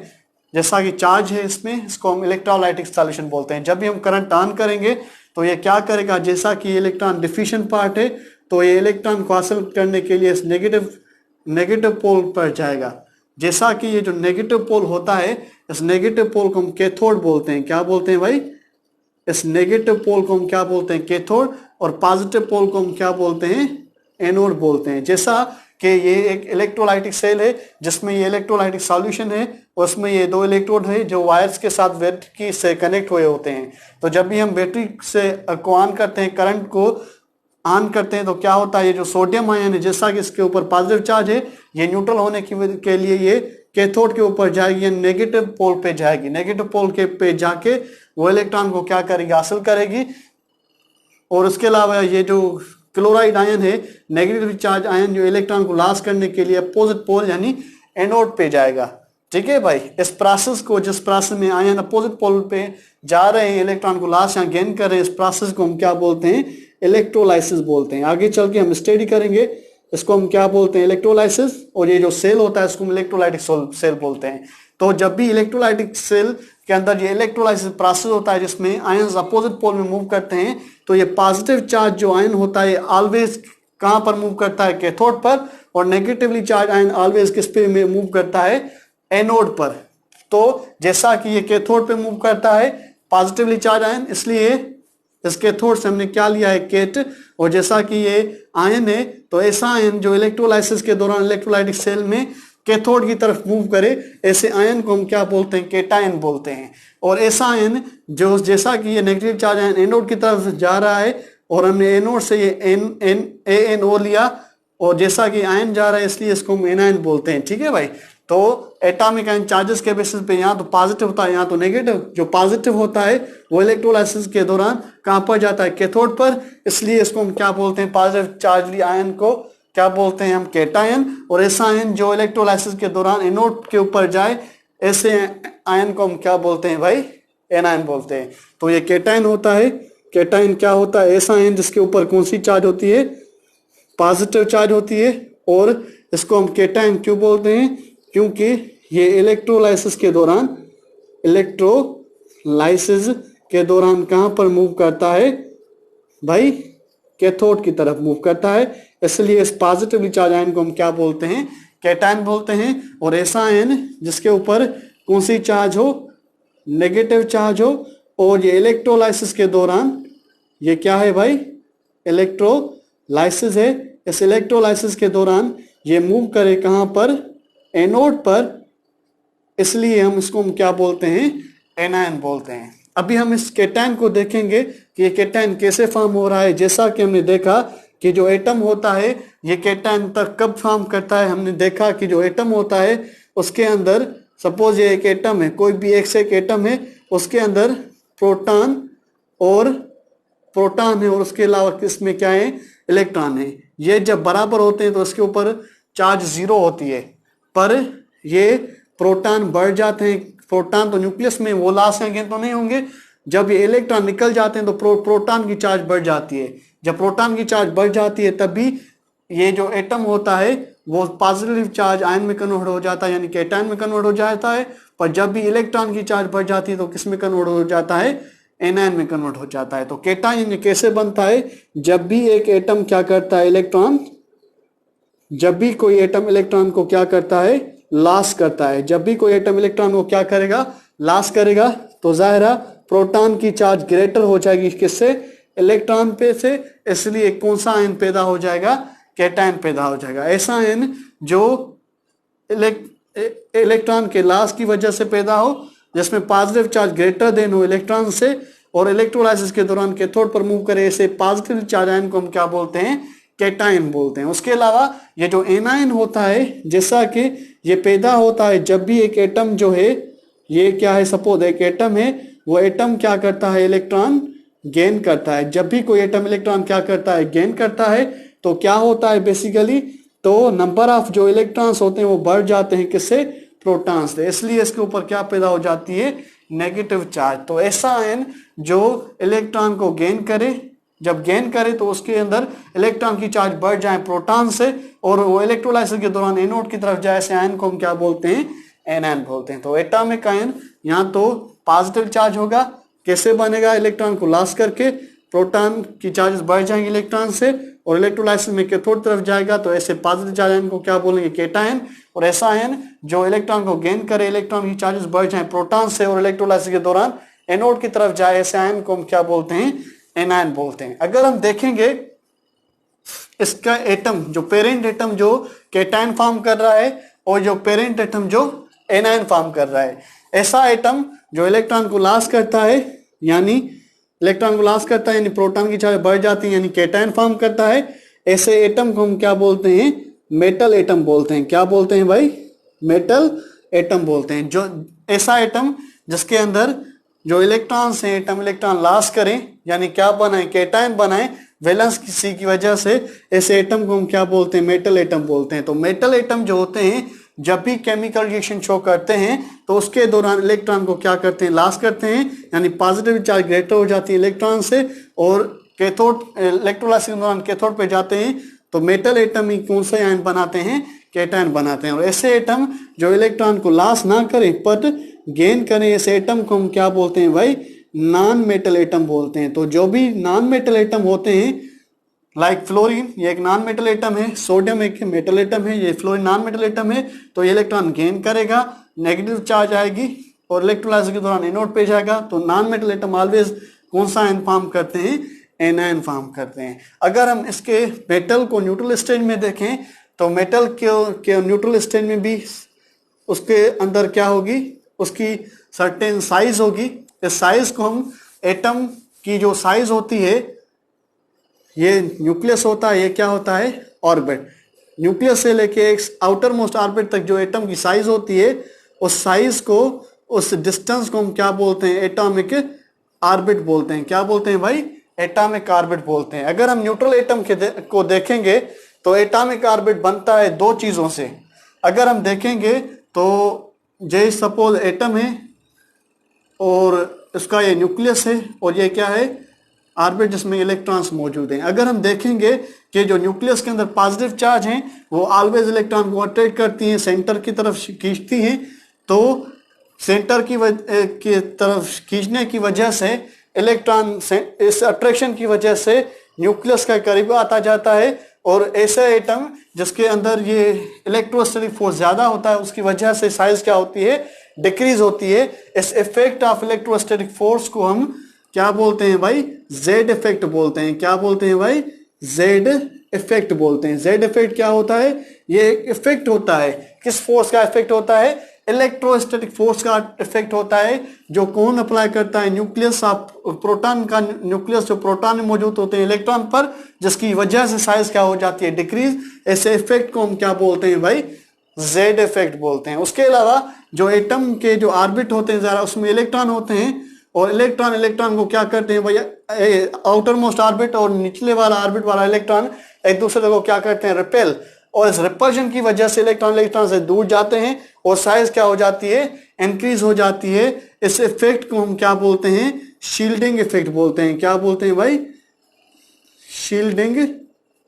जैसा कि चार्ज है इसमें, इसको हम इलेक्ट्रोलाइटिक सॉल्यूशन बोलते हैं। जब भी हम करंट ऑन करेंगे तो ये क्या करेगा? जैसा कि इलेक्ट्रॉन डिफिशिएंट पार्ट है तो ये इलेक्ट्रॉन को हासिल करने के लिए इस नेगेटिव पोल पर जाएगा। जैसा कि ये जो नेगेटिव पोल होता है, इस नेगेटिव पोल को हम कैथोड बोलते हैं। क्या बोलते हैं भाई? इस नेगेटिव पोल को हम क्या बोलते हैं? कैथोड। और पॉजिटिव पोल को हम क्या बोलते हैं? एनोड बोलते हैं। जैसा कि ये एक इलेक्ट्रोलाइटिक सेल है जिसमें ये इलेक्ट्रोलाइटिक सॉल्यूशन है, उसमें ये 2 इलेक्ट्रोड है जो वायर्स के साथ बैटरी से कनेक्ट हुए होते हैं। तो जब भी हम बैटरी से को ऑन करते हैं, करंट को ऑन करते हैं, तो क्या होता है, ये जो सोडियम आयन है जैसा कि इसके ऊपर पॉजिटिव चार्ज है, ये न्यूट्रल होने के लिए ये कैथोड के ऊपर जाएगी या नेगेटिव पोल पे जाएगी। नेगेटिव पोल के पे जाके वो इलेक्ट्रॉन को क्या करेगी, हासिल करेगी। और उसके अलावा ये जो क्लोराइड आयन है, नेगेटिव चार्ज आयन, जो इलेक्ट्रॉन को लॉस करने के लिए अपोजिट पोल यानी एनोड पे जाएगा। ठीक है भाई, इस प्रोसेस को, जिस प्रोसेस में आयन अपोजिट पोल पे जा रहे हैं, इलेक्ट्रॉन को लॉस या गेन कर रहे हैं, इस प्रोसेस को हम क्या बोलते हैं, इलेक्ट्रोलाइसिस बोलते हैं। आगे चल के हम स्टडी करेंगे इसको हम क्या बोलते हैं, इलेक्ट्रोलाइसिस। और ये जो सेल होता है इसको हम इलेक्ट्रोलाइटिक सेल बोलते हैं। तो जब भी इलेक्ट्रोलाइटिक सेल के अंदर ये इलेक्ट्रोलाइसिस प्रोसेस होता है जिसमें आयंस अपोजिट पोल में मूव करते हैं, तो ये पॉजिटिव चार्ज जो आयन होता है ऑलवेज कहां पर मूव करता है, कैथोड पर, और नेगेटिवली चार्ज आयन ऑलवेज किस पे में मूव करता है, एनोड पर। तो जैसा कि ये कैथोड पे मूव करता है पॉजिटिवली चार्ज आयन, इसलिए इस कैथोड से हमने क्या लिया है, केट। और जैसा कि ये आयन है, तो ऐसा आयन जो इलेक्ट्रोलाइसिस के दौरान इलेक्ट्रोलाइटिक सेल में कैथोड की तरफ मूव करे, ऐसे आयन को हम क्या बोलते हैं, केटायन बोलते हैं। और ऐसा आयन जो, जैसा कि ये नेगेटिव चार्ज आयन एनोड की तरफ जा रहा है, और हमने एनोड से ये NaNO लिया, और जैसा कि आयन जा रहा है इसलिए इसको हम एनायन बोलते हैं। ठीक है भाई, तो एटॉमिक आयन चार्जेस के बेसिस पे यहाँ तो पॉजिटिव होता है, यहाँ तो नेगेटिव। जो पॉजिटिव होता है वो इलेक्ट्रोलाइसिस के दौरान कहाँ पर जाता है, कैथोड पर, इसलिए इसको हम क्या बोलते हैं, पॉजिटिव चार्ज आयन को क्या बोलते हैं हम, केटायन। और ऐसा आयन जो इलेक्ट्रोलाइसिस के दौरान एनोड के ऊपर जाए, ऐसे आयन को हम क्या बोलते हैं भाई, एनायन बोलते हैं। तो ये केटायन होता है। केटायन क्या होता है, ऐसा आयन जिसके ऊपर कौन सी चार्ज होती है, पॉजिटिव चार्ज होती है। और इसको हम केटायन क्यों बोलते हैं, क्योंकि ये इलेक्ट्रोलाइसिस के दौरान कहां पर मूव करता है भाई, कैथोड की तरफ मूव करता है, इसलिए इस पॉजिटिवली चार्ज आयन को हम क्या बोलते हैं, कैटायन बोलते हैं। और ऐसा आयन जिसके ऊपर कौन सी चार्ज हो, नेगेटिव चार्ज हो, और ये इलेक्ट्रोलाइसिस के दौरान, ये क्या है भाई, इलेक्ट्रोलाइसिस है, इस इलेक्ट्रोलाइसिस के दौरान ये मूव करे कहां पर, एनोड पर, इसलिए हम इसको हम क्या बोलते हैं, एनायन बोलते हैं। अभी हम इस केटायन को देखेंगे कि ये केटायन कैसे फॉर्म हो रहा है। जैसा कि हमने देखा कि जो एटम होता है ये केटायन तक कब फॉर्म करता है, हमने देखा कि जो एटम होता है उसके अंदर, सपोज ये एक एटम है, कोई भी एक से एक एटम है, उसके अंदर प्रोटॉन है, और उसके अलावा किसमें क्या है, इलेक्ट्रॉन है। ये जब बराबर होते हैं तो इसके ऊपर चार्ज 0 होती है, पर ये प्रोटॉन बढ़ जाते हैं। प्रोटॉन तो न्यूक्लियस में वो लास्ट हैं तो नहीं होंगे, जब ये इलेक्ट्रॉन निकल जाते हैं तो प्रोटॉन की चार्ज बढ़ जाती है। जब प्रोटॉन की चार्ज बढ़ जाती है तभी ये जो एटम होता है वो पॉजिटिव चार्ज आयन में कन्वर्ट हो जाता है, यानी केटायन में कन्वर्ट हो जाता है। पर जब भी इलेक्ट्रॉन की चार्ज बढ़ जाती है तो किस में कन्वर्ट हो जाता है, एनायन में कन्वर्ट हो जाता है। तो केटायन कैसे बनता है, जब भी एक एटम क्या करता है, इलेक्ट्रॉन, जब भी कोई एटम इलेक्ट्रॉन को क्या करता है, लॉस करता है। जब भी कोई एटम इलेक्ट्रॉन को क्या करेगा, लॉस करेगा, तो जाहिर प्रोटॉन की चार्ज ग्रेटर हो जाएगी किससे, इलेक्ट्रॉन पे से, इसलिए कौन सा आयन पैदा हो जाएगा, केटायन पैदा हो जाएगा। ऐसा आयन जो इलेक्ट्रॉन के लॉस की वजह से पैदा हो, जिसमें पॉजिटिव चार्ज ग्रेटर देन हो इलेक्ट्रॉन से, और इलेक्ट्रोलाइसिस के दौरान कैथोड पर मूव करे, ऐसे पॉजिटिव चार्ज आयन को हम क्या बोलते हैं, केटायन बोलते हैं। उसके अलावा ये जो एनायन होता है, जैसा कि ये पैदा होता है जब भी एक एटम जो है, ये क्या है, सपोज एक एटम है, वो एटम क्या करता है, इलेक्ट्रॉन गेन करता है। जब भी कोई एटम इलेक्ट्रॉन क्या करता है, गेन करता है, तो क्या होता है बेसिकली, तो नंबर ऑफ जो इलेक्ट्रॉन्स होते हैं वो बढ़ जाते हैं किससे, प्रोटॉन्स से, इसलिए इसके ऊपर क्या पैदा हो जाती है, नेगेटिव चार्ज। तो ऐसा आयन जो इलेक्ट्रॉन को गेन करे, जब गेन करे तो उसके अंदर इलेक्ट्रॉन की चार्ज बढ़ जाए प्रोटॉन से, और वो इलेक्ट्रोलाइसिस के दौरान एनोड की तरफ जाए, ऐसे आयन को हम क्या बोलते हैं, एनायन बोलते हैं। तो एटॉमिक आयन यहाँ तो पॉजिटिव चार्ज होगा, कैसे बनेगा, इलेक्ट्रॉन को लॉस करके, प्रोटॉन की चार्जेस बढ़ जाएंगे इलेक्ट्रॉन से, और इलेक्ट्रोलाइसिस में कैथोड तरफ जाएगा, तो ऐसे पॉजिटिव चार्ज आयन को क्या बोलेंगे, केटायन। और ऐसा आयन जो इलेक्ट्रॉन को गेन करे, इलेक्ट्रॉन की चार्जेस बढ़ जाए प्रोटॉन से, और इलेक्ट्रोलाइसिस के दौरान एनोड की तरफ जाए, ऐसे आयन को हम क्या बोलते हैं, एनायन बोलते हैं। अगर हम देखेंगे इसका एटम जो पेरेंट एटम जो कैटायन फॉर्म कर रहा है और जो पेरेंट एटम जो एनायन फॉर्म कर रहा है, ऐसा एटम जो इलेक्ट्रॉन को लॉस करता है यानी प्रोटॉन की चार्ज बढ़ जाती है यानी कैटायन फॉर्म करता है, ऐसे एटम को हम क्या बोलते हैं? मेटल एटम बोलते हैं। क्या बोलते हैं भाई? मेटल एटम बोलते हैं। जो ऐसा एटम जिसके अंदर जो इलेक्ट्रॉन से एटम इलेक्ट्रॉन लॉस करें यानी क्या बनाए? कैटायन बनाए वैलेंस सी की वजह से, ऐसे एटम को हम क्या बोलते हैं? मेटल एटम बोलते हैं। तो मेटल एटम जो होते हैं जब भी केमिकल रिएक्शन शो करते हैं तो उसके दौरान इलेक्ट्रॉन को क्या करते हैं? लॉस करते हैं यानी पॉजिटिव चार्ज ग्रेटर हो जाती है इलेक्ट्रॉन से, और कैथोड इलेक्ट्रोलाइसिस के दौरान कैथोड पे जाते हैं तो मेटल एटम ही कौन सा आयन बनाते हैं? कैटायन बनाते हैं। और ऐसे एटम जो इलेक्ट्रॉन को लॉस ना करें पर गेन करें, ऐसे एटम को हम क्या बोलते हैं भाई? नॉन मेटल एटम बोलते हैं। तो जो भी नॉन मेटल एटम होते हैं लाइक फ्लोरीन, ये एक नॉन मेटल एटम है, सोडियम एक मेटल एटम है, ये फ्लोरीन नॉन मेटल एटम है, तो ये इलेक्ट्रॉन गेन करेगा, नेगेटिव चार्ज आएगी और इलेक्ट्रोलाइसिस के दौरान एनोड पे जाएगा। तो नॉन मेटल एटम ऑलवेज कौन सा आयन फॉर्म करते हैं? एनायन फॉर्म करते हैं। अगर हम इसके मेटल को न्यूट्रल स्टेज में देखें तो मेटल के न्यूट्रल स्टेज में भी उसके अंदर क्या होगी? उसकी सर्टेन साइज होगी। इस साइज को हम एटम की जो साइज होती है, ये न्यूक्लियस होता है, ये क्या होता है? ऑर्बिट। न्यूक्लियस से लेके एक आउटर मोस्ट ऑर्बिट तक जो एटम की साइज होती है, उस साइज को, उस डिस्टेंस को हम क्या बोलते हैं? एटॉमिक ऑर्बिट बोलते हैं। क्या बोलते हैं भाई? एटॉमिक ऑर्बिट बोलते हैं। अगर हम न्यूट्रल एटम को देखेंगे तो एटॉमिक ऑर्बिट बनता है दो चीजों से। अगर हम देखेंगे तो जैसे सपोज एटम है और इसका ये न्यूक्लियस है और ये क्या है? ऑर्बिट जिसमें इलेक्ट्रॉन्स मौजूद हैं। अगर हम देखेंगे कि जो न्यूक्लियस के अंदर पॉजिटिव चार्ज हैं वो ऑलवेज इलेक्ट्रॉन को अट्रैक्ट करती हैं, सेंटर की तरफ खींचती हैं, तो सेंटर की तरफ खींचने की वजह से इलेक्ट्रॉन इस अट्रैक्शन की वजह से न्यूक्लियस का करीब आता जाता है, और ऐसे एटम जिसके अंदर ये इलेक्ट्रोस्टैटिक फोर्स ज्यादा होता है उसकी वजह से साइज क्या होती है? डिक्रीज होती है। इस इफेक्ट ऑफ इलेक्ट्रोस्टैटिक फोर्स को हम क्या बोलते हैं भाई? जेड इफेक्ट बोलते हैं। क्या बोलते हैं भाई? जेड इफेक्ट बोलते हैं। जेड इफेक्ट क्या होता है? ये एक इफेक्ट होता है। किस फोर्स का इफेक्ट होता है? इलेक्ट्रोस्टैटिक फोर्स का इफेक्ट होता है, जो कौन अप्लाई करता है? न्यूक्लियस ऑफ प्रोटॉन का, न्यूक्लियस जो प्रोटॉन में मौजूद होते हैं इलेक्ट्रॉन पर, जिसकी वजह से साइज क्या हो जाती है? डिक्रीज। ऐसे इफेक्ट को हम क्या बोलते हैं भाई? जेड इफेक्ट बोलते हैं। उसके अलावा जो एटम के जो ऑर्बिट होते हैं जरा उसमें इलेक्ट्रॉन होते हैं, और इलेक्ट्रॉन को क्या करते हैं भैया? आउटर मोस्ट ऑर्बिट और निचले वाला ऑर्बिट वाला इलेक्ट्रॉन एक दूसरे को क्या करते हैं? रिपेल। और इस रिपल्शन की वजह से इलेक्ट्रॉन से दूर जाते हैं और साइज क्या हो जाती है? इंक्रीज हो जाती है। इस इफेक्ट को हम क्या बोलते हैं? शील्डिंग इफेक्ट बोलते हैं। क्या बोलते हैं भाई? शील्डिंग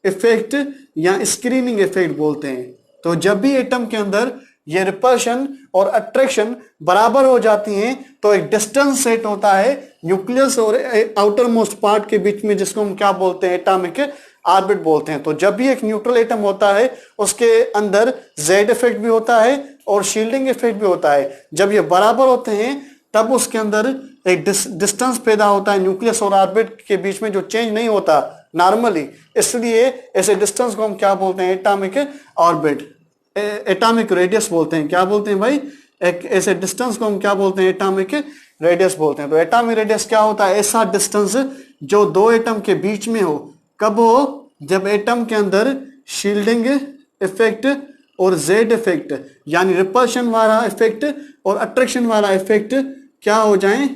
इफेक्ट या स्क्रीनिंग इफेक्ट बोलते हैं। तो जब भी एटम के अंदर ये रिपल्शन और अट्रैक्शन बराबर हो जाती हैं तो एक डिस्टेंस सेट होता है न्यूक्लियस और आउटर मोस्ट पार्ट के बीच में, जिसको हम क्या बोलते हैं? एटॉमिक ऑर्बिट बोलते हैं। तो जब भी एक न्यूट्रल एटम होता है उसके अंदर जेड इफेक्ट भी होता है और शील्डिंग इफेक्ट भी होता है। जब ये बराबर होते हैं तब उसके अंदर एक डिस्टेंस पैदा होता है न्यूक्लियस और ऑर्बिट के बीच में, जो चेंज नहीं होता नॉर्मली। इसलिए ऐसे डिस्टेंस को हम क्या बोलते हैं? एटॉमिक ऑर्बिट, एटॉमिक रेडियस बोलते हैं। क्या बोलते हैं भाई? एक ऐसे डिस्टेंस को हम क्या बोलते हैं? एटॉमिक रेडियस बोलते हैं। तो एटॉमिक रेडियस क्या होता है? ऐसा डिस्टेंस जो दो एटम के बीच में हो। कब हो? जब एटम के अंदर शील्डिंग इफेक्ट और जेड इफेक्ट यानी रिपल्शन वाला इफेक्ट और अट्रैक्शन वाला इफेक्ट क्या हो जाएं?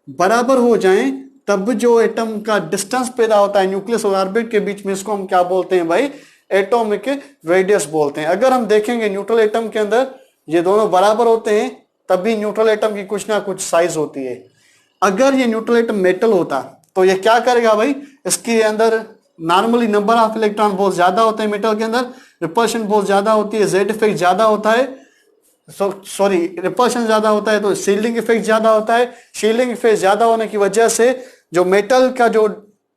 बराबर हो जाएं, तब जो एटम का डिस्टेंस पैदा होता है न्यूक्लियस और ऑर्बिट के बीच में, इसको हम क्या बोलते हैं भाई? एटॉमिक रेडियस बोलते हैं। अगर हम देखेंगे न्यूट्रल एटम के अंदर ये दोनों बराबर होते हैं तब भी न्यूट्रल एटम की कुछ ना कुछ साइज होती है। अगर ये न्यूट्रल एटम मेटल होता तो ये क्या करेगा भाई? इसके अंदर नॉर्मली नंबर ऑफ इलेक्ट्रॉन बहुत ज्यादा होते हैं मेटल के अंदर, रिपल्शन बहुत ज्यादा होती है, जेड इफेक्ट ज्यादा होता है, सॉरी रिपल्शन ज्यादा होता है तो शील्डिंग इफेक्ट ज्यादा होता है। शील्डिंग इफेक्ट ज्यादा होने की वजह से जो मेटल का जो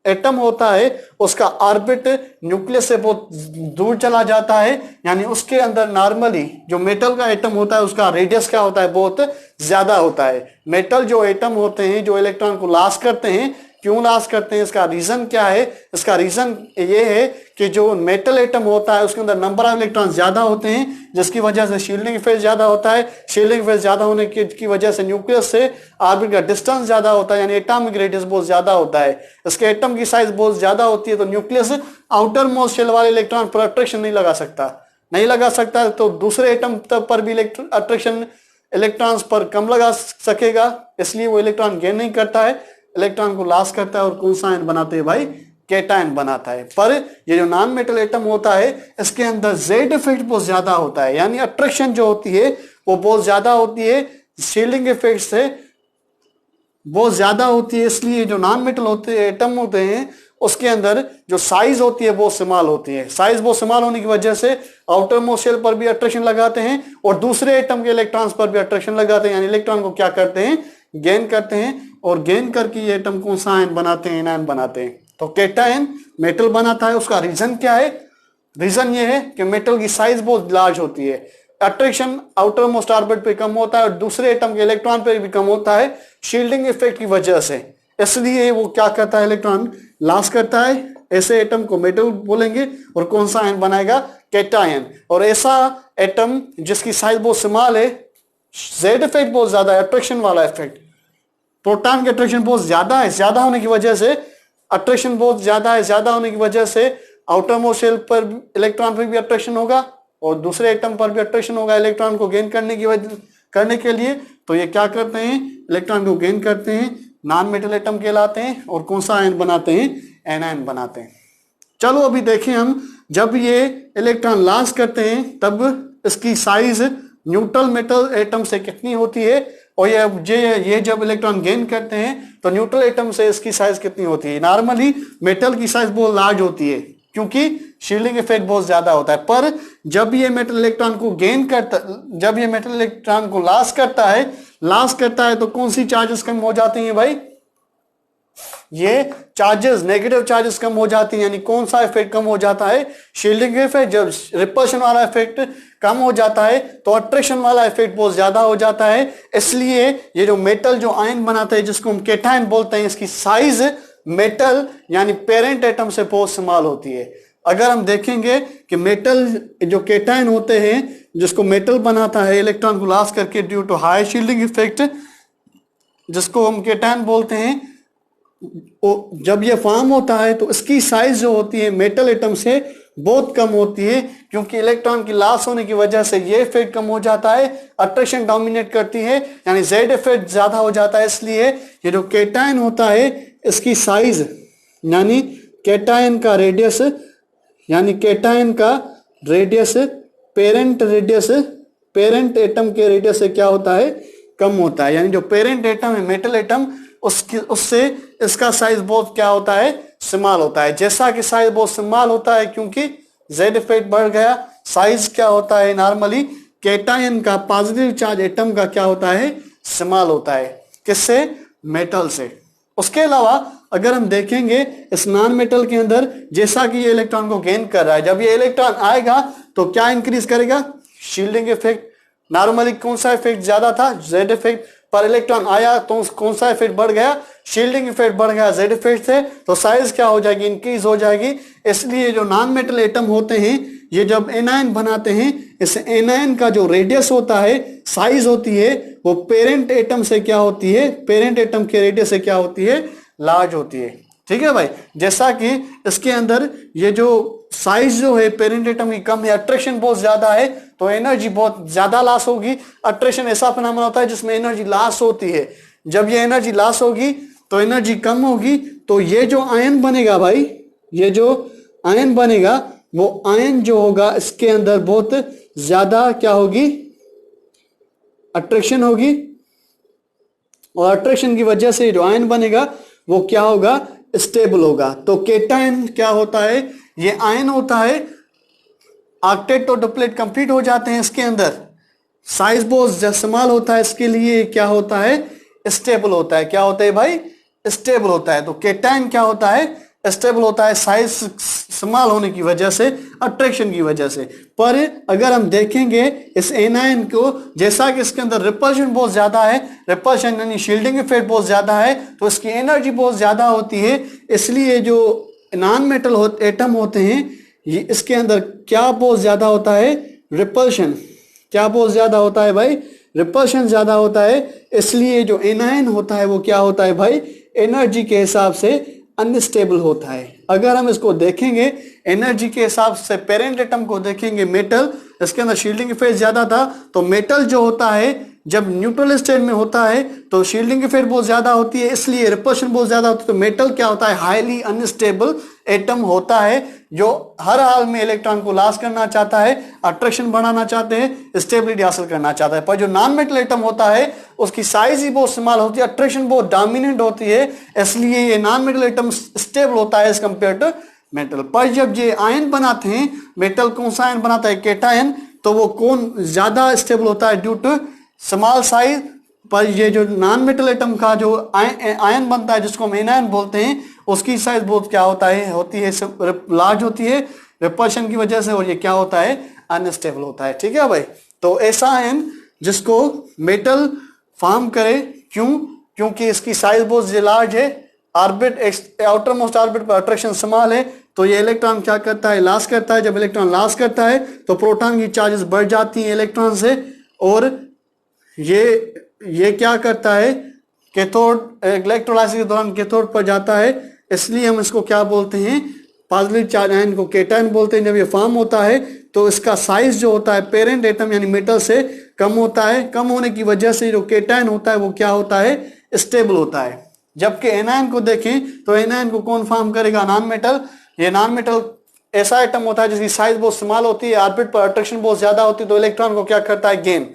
एटम होता है उसका ऑर्बिट न्यूक्लियस से बहुत दूर चला जाता है, यानी उसके अंदर नॉर्मली जो मेटल का एटम होता है उसका रेडियस क्या होता है? बहुत ज्यादा होता है। मेटल जो एटम होते हैं जो इलेक्ट्रॉन को लॉस करते हैं क्यों लॉस करते हैं, इसका रीजन क्या है? इसका रीजन ये है कि जो मेटल एटम होता है उसके अंदर नंबर ऑफ इलेक्ट्रॉन ज्यादा होते हैं, जिसकी वजह से शील्डिंग इफेक्ट ज्यादा होता है। शील्डिंग इफेक्ट ज्यादा होने की वजह से न्यूक्लियस से ऑर्बिट का डिस्टेंस ज्यादा होता है, यानी एटॉमिक रेडियस बहुत ज्यादा होता है। इसके एटम की साइज बहुत ज्यादा होती है, तो न्यूक्लियस आउटर मोस्ट शेल वाले इलेक्ट्रॉन पर अट्रैक्शन नहीं लगा सकता, तो दूसरे एटम पर भी अट्रैक्शन इलेक्ट्रॉन्स पर कम लगा सकेगा, इसलिए वो इलेक्ट्रॉन गेन नहीं करता है, इलेक्ट्रॉन को लॉस करता है। और कौन सा आयन बनाते हैं भाई? कैटायन बनाता है। पर ये जो नॉन मेटल एटम होता है इसके अंदर जेड इफेक्ट बहुत ज्यादा होता है, यानी अट्रैक्शन जो होती है वो बहुत ज्यादा होती है, शील्डिंग इफेक्ट से बहुत ज्यादा होती है। इसलिए जो नॉन मेटल एटम होते हैं उसके अंदर जो साइज होती है बहुत स्मॉल होती है। साइज बहुत स्मॉल होने की वजह से आउटर मोस्ट शेल पर भी अट्रैक्शन लगाते हैं और दूसरे एटम के इलेक्ट्रॉन्स पर भी अट्रैक्शन लगाते हैं, यानी इलेक्ट्रॉन को क्या करते हैं? गेन करते हैं। और गेन करके ये एटम कौन सा आयन बनाते हैं? एनायन बनाते हैं। तो कैटायन मेटल बनाता है। उसका रीजन क्या है? रीजन ये है कि मेटल की साइज बहुत लार्ज होती है, अट्रैक्शन आउटर मोस्ट ऑर्बिट पे कम होता है और दूसरे एटम के इलेक्ट्रॉन पे भी कम होता है शील्डिंग इफेक्ट की वजह से। इसलिए वो क्या करता है? इलेक्ट्रॉन लॉस करता है। ऐसे एटम को मेटल बोलेंगे। और कौन सा आयन बनाएगा? कैटायन। और ऐसा एटम जिसकी साइज बहुत स्मॉल है, जेड इफेक्ट बहुत ज्यादा है, अट्रैक्शन वाला इफेक्ट, प्रोटॉन के अट्रैक्शन बहुत ज्यादा है, ज्यादा होने की वजह से अट्रैक्शन बहुत ज्यादा है, ज्यादा होने की वजह से आउटर मोस्ट शेल पर इलेक्ट्रॉन पर भी अट्रैक्शन होगा और दूसरे एटम पर भी अट्रैक्शन होगा इलेक्ट्रॉन को गेन करने के लिए। तो ये क्या करते हैं? इलेक्ट्रॉन को गेन करते हैं, नॉन मेटल एटम कहलाते हैं। और कौन सा आयन बनाते हैं? एनायन बनाते हैं। चलो अभी देखें हम, जब ये इलेक्ट्रॉन लॉस करते हैं तब इसकी साइज न्यूट्रल मेटल एटम से कितनी होती है, और ये जब इलेक्ट्रॉन गेन करते हैं तो न्यूट्रल एटम से इसकी साइज कितनी होती है। नॉर्मली मेटल की साइज बहुत लार्ज होती है क्योंकि शील्डिंग इफेक्ट बहुत ज्यादा होता है, पर जब ये मेटल इलेक्ट्रॉन को जब ये मेटल इलेक्ट्रॉन को लॉस करता है तो कौन सी चार्जेस कम हो जाती हैं भाई? ये चार्जेस, नेगेटिव चार्जेस कम हो जाती हैं। यानी कौन सा इफेक्ट कम हो जाता है? Shielding effect. जब रिपल्शन वाला इफेक्ट कम हो जाता है तो अट्रैक्शन वाला इफेक्ट बहुत ज्यादा हो जाता है। इसलिए ये जो मेटल जो आयन बनाता है जिसको हम कैटायन बोलते हैं, इसकी साइज मेटल यानी पेरेंट एटम से बहुत स्मॉल होती है। अगर हम देखेंगे कि मेटल जो कैटायन होते हैं जिसको मेटल बनाता है इलेक्ट्रॉन को लॉस करके due to high shielding effect, जिसको हम कैटायन बोलते हैं, जब ये फॉर्म होता है तो इसकी साइज जो होती है मेटल एटम से बहुत कम होती है, क्योंकि इलेक्ट्रॉन की लॉस होने की वजह से ये इफेक्ट कम हो जाता है, अट्रैक्शन डोमिनेट करती है, यानी जेड इफेक्ट ज्यादा हो जाता है। इसलिए ये जो कैटायन होता है इसकी साइज यानी कैटायन का रेडियस, यानी कैटायन का रेडियस पेरेंट एटम के रेडियस से क्या होता है? कम होता है। यानी जो पेरेंट एटम है मेटल एटम, उससे इसका साइज बहुत क्या होता है? स्मॉल होता है। जैसा कि साइज बहुत स्मॉल होता है क्योंकि जेड इफेक्ट बढ़ गया, साइज क्या होता है? नॉर्मली कैटायन का पॉजिटिव चार्ज एटम का क्या होता है? स्मॉल होता है। किससे? मेटल से। उसके अलावा अगर हम देखेंगे इस नॉन मेटल के अंदर, जैसा कि ये इलेक्ट्रॉन को गेन कर रहा है, जब ये इलेक्ट्रॉन आएगा तो क्या इंक्रीज करेगा? Shielding effect. नॉर्मली कौन सा इफेक्ट ज्यादा था? Z effect. पर इलेक्ट्रॉन आया तो कौन सा इफेक्ट बढ़ गया? शील्डिंग इफेक्ट बढ़ गया जेड इफेक्ट से, तो साइज क्या हो जाएगी? इंक्रीज हो जाएगी। इसलिए जो नॉन मेटल एटम होते हैं ये जब एनायन बनाते हैं, इस एनायन का जो रेडियस होता है, साइज होती है, वो पेरेंट एटम से क्या होती है? पेरेंट एटम के रेडियस से क्या होती है? लार्ज होती है। ठीक है भाई। जैसा कि इसके अंदर ये जो साइज जो है पेरेंट एटम की कम है, अट्रैक्शन बहुत ज्यादा है, तो एनर्जी बहुत ज्यादा लॉस होगी। अट्रैक्शन ऐसा फिनोमेना होता है जिसमें एनर्जी लॉस होती है। जब ये एनर्जी लॉस होगी तो एनर्जी कम होगी, तो ये जो आयन बनेगा भाई, ये जो आयन बनेगा वो आयन जो होगा इसके अंदर बहुत ज्यादा क्या होगी? अट्रैक्शन होगी। और अट्रैक्शन की वजह से जो आयन बनेगा वो क्या होगा? स्टेबल होगा। तो कैटायन क्या होता है? ये आयन होता है, ऑक्टेट और डुप्लेट कंप्लीट हो जाते हैं इसके अंदर, साइज बहुत स्मॉल होता है, इसके लिए क्या होता है? स्टेबल होता है। क्या होता है भाई? स्टेबल होता है। तो कैटायन क्या होता है? स्टेबल होता है साइज स्मॉल होने की वजह से, अट्रैक्शन की वजह से। पर अगर हम देखेंगे इस एनायन को, जैसा कि इसके अंदर रिपल्शन बहुत ज्यादा है, रिपल्शन यानी शील्डिंग इफेक्ट बहुत ज्यादा है, तो इसकी एनर्जी बहुत ज्यादा होती है। इसलिए जो नॉन मेटल एटम होते हैं, ये इसके अंदर क्या बहुत ज्यादा होता है, रिपल्शन। क्या बहुत ज्यादा होता है भाई, रिपल्शन ज्यादा होता है। इसलिए जो एनायन होता है वो क्या होता है भाई, एनर्जी के हिसाब से अनस्टेबल होता है। अगर हम इसको देखेंगे एनर्जी के हिसाब से, पेरेंट एटम को देखेंगे मेटल, इसके अंदर शील्डिंग इफेक्ट ज्यादा था, तो मेटल जो होता है जब न्यूट्रल स्टेट में होता है तो शील्डिंग इफेक्ट बहुत ज्यादा होती है, इसलिए रिपल्शन बहुत ज्यादा होती है। तो मेटल क्या होता है, हाईली अनस्टेबल एटम होता है, जो हर हाल में इलेक्ट्रॉन को लॉस करना चाहता है, अट्रैक्शन बढ़ाना चाहते हैं, स्टेबिलिटी हासिल करना चाहता है। पर जो नॉन मेटल एटम होता है उसकी साइज ही बहुत स्मॉल होती है, अट्रैक्शन बहुत डोमिनेंट होती है, इसलिए ये नॉन मेटल एटम स्टेबल होता है एज कंपेयर टू मेटल। पर जब ये आयन बनाते हैं, मेटल कौन सा आयन बनाता है, कैटायन, तो वो कौन ज्यादा स्टेबल होता है ड्यू टू स्मॉल साइज। पर ये जो नॉन मेटल एटम का जो आयन बनता है, जिसको हम एनायन बोलते हैं, उसकी साइज बहुत क्या होता है, होती है लार्ज होती है रिपल्शन की वजह से, और ये क्या होता है, अनस्टेबल होता है। ठीक है भाई, तो ऐसा आयन जिसको मेटल फॉर्म करे, क्यों, क्योंकि इसकी साइज बहुत लार्ज है, ऑर्बिट आउटर मोस्ट ऑर्बिट पर अट्रैक्शन स्मॉल है, तो ये इलेक्ट्रॉन क्या करता है, लॉस करता है। जब इलेक्ट्रॉन लॉस करता है तो प्रोटॉन की चार्जेस बढ़ जाती हैं इलेक्ट्रॉन से, और ये क्या करता है, कैथोड इलेक्ट्रोलाइसिस के दौरान कैथोड पर जाता है, इसलिए हम इसको क्या बोलते हैं, पॉजिटिव चार्ज आयन को कैटायन बोलते हैं। जब ये फॉर्म होता है तो इसका साइज जो होता है पेरेंट एटम यानी मेटल से कम होता है, कम होने की वजह से जो कैटायन होता है वो क्या होता है, स्टेबल होता है। जबकि एनायन को देखें तो एनायन को कौन फॉर्म करेगा, नॉन मेटल। ये नॉन मेटल ऐसा आइटम होता है जिसकी साइज बहुत स्मॉल होती है, ऑर्बिट पर अट्रैक्शन बहुत ज्यादा होती है, तो इलेक्ट्रॉन को क्या करता है, गेन।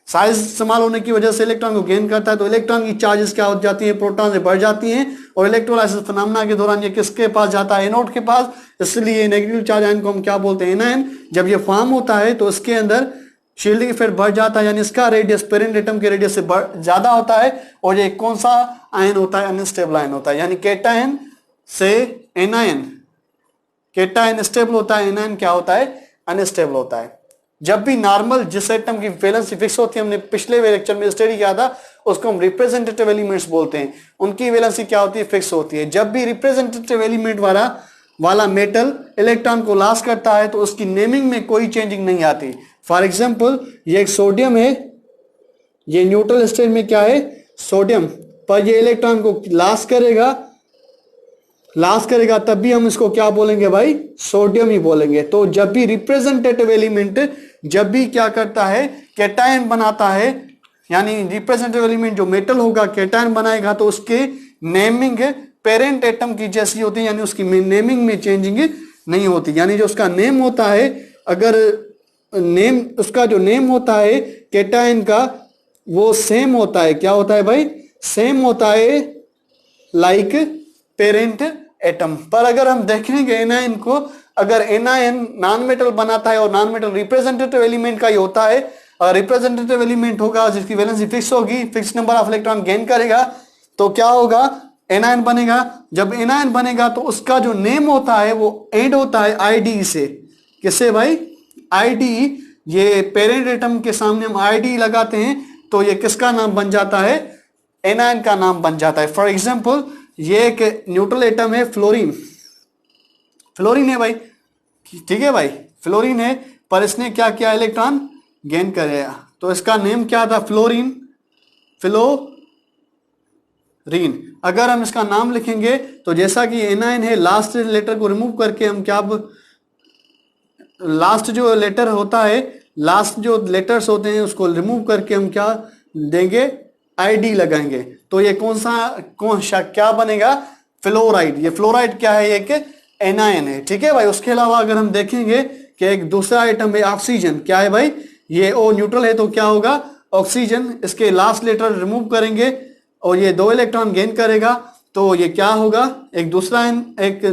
साइज स्मॉल होने की वजह से इलेक्ट्रॉन को गेन करता है, तो इलेक्ट्रॉन की चार्जेस क्या हो जाती है, प्रोटॉन से बढ़ जाती हैं, और इलेक्ट्रोलाइसिस फिनोमेना के दौरान ये किसके पास जाता है, एनोड के पास। इसलिए नेगेटिव चार्ज आयन को हम क्या बोलते हैं, एनायन। जब ये फॉर्म होता है तो इसके अंदर शील्डिंग इफेक्ट बढ़ जाता है, यानी इसका रेडियस पेरेंट एटम के रेडियस से ज्यादा होता है, और ये कौन सा आयन होता है, अनस्टेबल आयन होता है। यानी कैटायन से एनायन, कैटायन स्टेबल होता है, एनायन क्या होता है, अनस्टेबल होता है। जब भी नॉर्मल जिस एटम की वैलेंसी फिक्स होती है, हमने पिछले लेक्चर में स्टडी किया था, उसको हम रिप्रेजेंटेटिव एलिमेंट्स बोलते हैं, उनकी वैलेंसी क्या होती है, फिक्स होती है। जब भी रिप्रेजेंटेटिव एलिमेंट वाला मेटल इलेक्ट्रॉन को लॉस करता है तो उसकी नेमिंग में कोई चेंजिंग नहीं आती। फॉर एग्जाम्पल ये एक सोडियम है, ये न्यूट्रल स्टेट में क्या है, सोडियम, पर ये इलेक्ट्रॉन को लॉस करेगा तब भी हम इसको क्या बोलेंगे भाई, सोडियम ही बोलेंगे। तो जब भी रिप्रेजेंटेटिव एलिमेंट जब भी क्या करता है, कैटायन बनाता है, यानी रिप्रेजेंटेटिव एलिमेंट जो मेटल होगा कैटायन बनाएगा, तो उसके नेमिंग पेरेंट एटम की जैसी होती है, यानी उसकी नेमिंग में चेंजिंग नहीं होती। यानी जो उसका नेम होता है, अगर नेम उसका जो नेम होता है कैटायन का वो सेम होता है, क्या होता है भाई, सेम होता है लाइक पेरेंट एटम। पर अगर हम देखेंगे एनायन को, अगर एनायन नॉन मेटल बनाता है और नॉन मेटल रिप्रेजेंटेटिव एलिमेंट का ही होता है, और रिप्रेजेंटेटिव एलिमेंट होगा जिसकी वैलेंसी फिक्स होगी, fix number of electron gain करेगा, तो क्या होगा, एनायन बनेगा। जब एनायन बनेगा तो उसका जो नेम होता है वो एंड होता है आईडी से। किससे भाई, आईडी। ये पेरेंट एटम के सामने हम आईडी लगाते हैं तो ये किसका नाम बन जाता है, एनायन का नाम बन जाता है। फॉर एग्जाम्पल ये एक न्यूट्रल एटम है फ्लोरीन, फ्लोरीन है भाई, ठीक है भाई, फ्लोरीन है, पर इसने क्या किया, इलेक्ट्रॉन गेन करेगा, तो इसका नेम क्या था, फ्लोरीन, फ्लोरीन। अगर हम इसका नाम लिखेंगे तो जैसा कि एनायन है, लास्ट लेटर को रिमूव करके हम क्या, लास्ट जो लेटर होता है, लास्ट जो लेटर्स होते हैं उसको रिमूव करके हम क्या देंगे, आईडी लगाएंगे, तो ये कौन सा क्या बनेगा, फ्लोराइड। ये फ्लोराइड क्या है, एक एनायन है, ठीक है भाई। उसके अलावा अगर हम देखेंगे कि एक दूसरा आइटम है ऑक्सीजन, क्या है भाई, ये ओ न्यूट्रल है तो क्या होगा, ऑक्सीजन। इसके लास्ट लेटर रिमूव करेंगे और ये 2 इलेक्ट्रॉन गेन करेगा, तो ये क्या होगा, एक दूसरा एक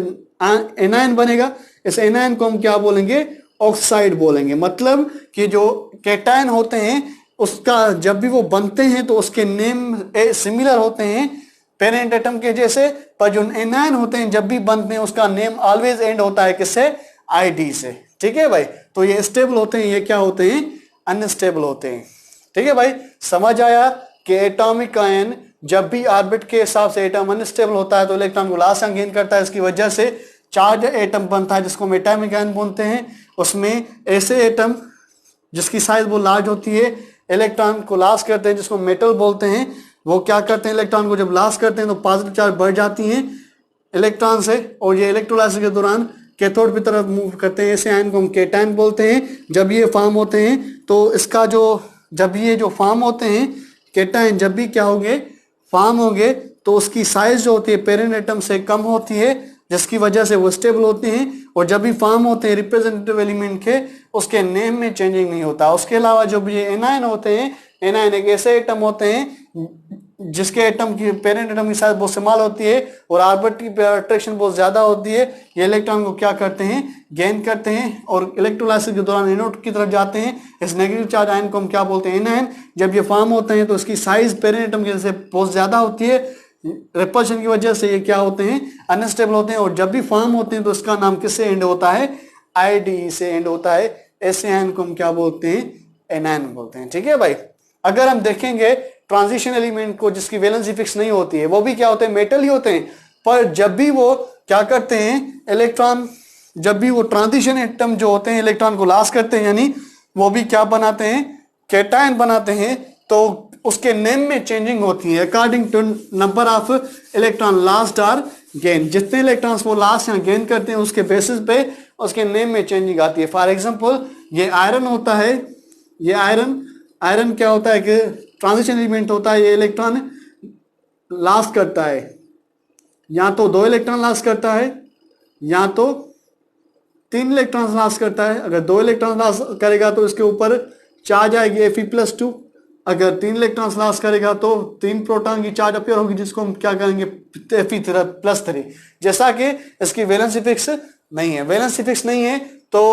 एनायन बनेगा। इस एनायन को हम क्या बोलेंगे, ऑक्साइड बोलेंगे। मतलब कि जो कैटायन होते हैं उसका जब भी वो बनते हैं तो उसके नेम सिमिलर होते हैं पेरेंट एटम के जैसे, पर जो एनायन होते हैं जब भी बनते हैं उसका नेम ऑलवेज एंड होता है किससे, आईडी से। ठीक है भाई, तो ये स्टेबल होते हैं, ये क्या होते हैं, अनस्टेबल होते हैं। ठीक है भाई, समझ आया कि एटॉमिक आयन जब भी ऑर्बिट के हिसाब से एटम अनस्टेबल होता है तो इलेक्ट्रॉन को लास्ट गेन करता है, इसकी वजह से चार्ज एटम बनता है जिसको हम एटॉमिक आयन बोलते हैं। उसमें ऐसे एटम जिसकी साइज वो लार्ज होती है इलेक्ट्रॉन को लास्ट करते हैं, जिसको मेटल बोलते हैं। वो क्या करते हैं, इलेक्ट्रॉन को जब लास्ट करते हैं तो पॉजिटिव चार्ज बढ़ जाती हैं इलेक्ट्रॉन से, और ये इलेक्ट्रोलाइसिस के दौरान कैथोड की तरफ मूव करते हैं। ऐसे आयन को हम केटायन बोलते हैं। जब ये फॉर्म होते हैं तो इसका जब ये जो फॉर्म होते हैं केटायन, जब भी क्या होंगे, फॉर्म होंगे, तो उसकी साइज जो होती है पेरेंट एटम से कम होती है, जिसकी वजह से वो स्टेबल होते हैं। और जब भी फॉर्म होते हैं रिप्रेजेंटेटिव एलिमेंट के, उसके नेम में चेंजिंग नहीं होता। उसके अलावा जो ये एनायन होते हैं, एनायन एक ऐसे एटम होते हैं जिसके एटम की पेरेंट एटम की साइज बहुत स्मॉल होती है और ऑर्बिट की अट्रैक्शन बहुत ज्यादा होती है। ये इलेक्ट्रॉन को क्या करते हैं, गेन करते हैं और इलेक्ट्रोलाइसिस के दौरान एनोड की तरफ जाते हैं। इस नेगेटिव चार्ज आयन को हम क्या बोलते हैं, एनायन। जब ये फॉर्म होते हैं तो इसकी साइज पेरेंट एटम की से बहुत ज्यादा होती है, रिपल्शन की वजह से ये क्या होते हैं, अनस्टेबल होते हैं। और जब भी फॉर्म होते हैं तो इसका नाम किससे एंड होता है, आईडी से एंड होता है। ऐसे आयन को हम क्या बोलते हैं, एनायन बोलते हैं। ठीक है भाई, अगर हम देखेंगे ट्रांजिशन एलिमेंट को जिसकी वैलेंसी फिक्स नहीं होती है, वो भी क्या होते हैं, मेटल ही होते हैं। पर जब भी वो क्या करते हैं, इलेक्ट्रॉन, जब भी वो ट्रांजिशन एटम जो होते हैं इलेक्ट्रॉन को लास्ट करते हैं, यानी वो भी क्या बनाते हैं, केटायन बनाते हैं, तो उसके नेम में चेंजिंग होती है according to number of electron lost or gain. जितने इलेक्ट्रॉन्स वो लास्ट या गेन करते हैं उसके बेसिस पे उसके नेम में चेंजिंग आती है। फॉर एग्जांपल ये आयरन होता है, ये आयरन क्या होता है कि ट्रांजिशन एलिमेंट होता है। ये इलेक्ट्रॉन लास्ट करता है, या तो 2 इलेक्ट्रॉन लास्ट करता है या तो 3 इलेक्ट्रॉन लास्ट करता है। अगर 2 इलेक्ट्रॉन लास्ट करेगा तो इसके ऊपर चार्ज आएगी Fe+2। अगर 3 इलेक्ट्रॉन लास्ट करेगा तो 3 प्रोटॉन की चार्ज अपियर होगी, जिसको हम क्या करेंगे, Fe+3। जैसा कि इसकी वैलेंसी फिक्स नहीं है, वैलेंसी फिक्स नहीं है तो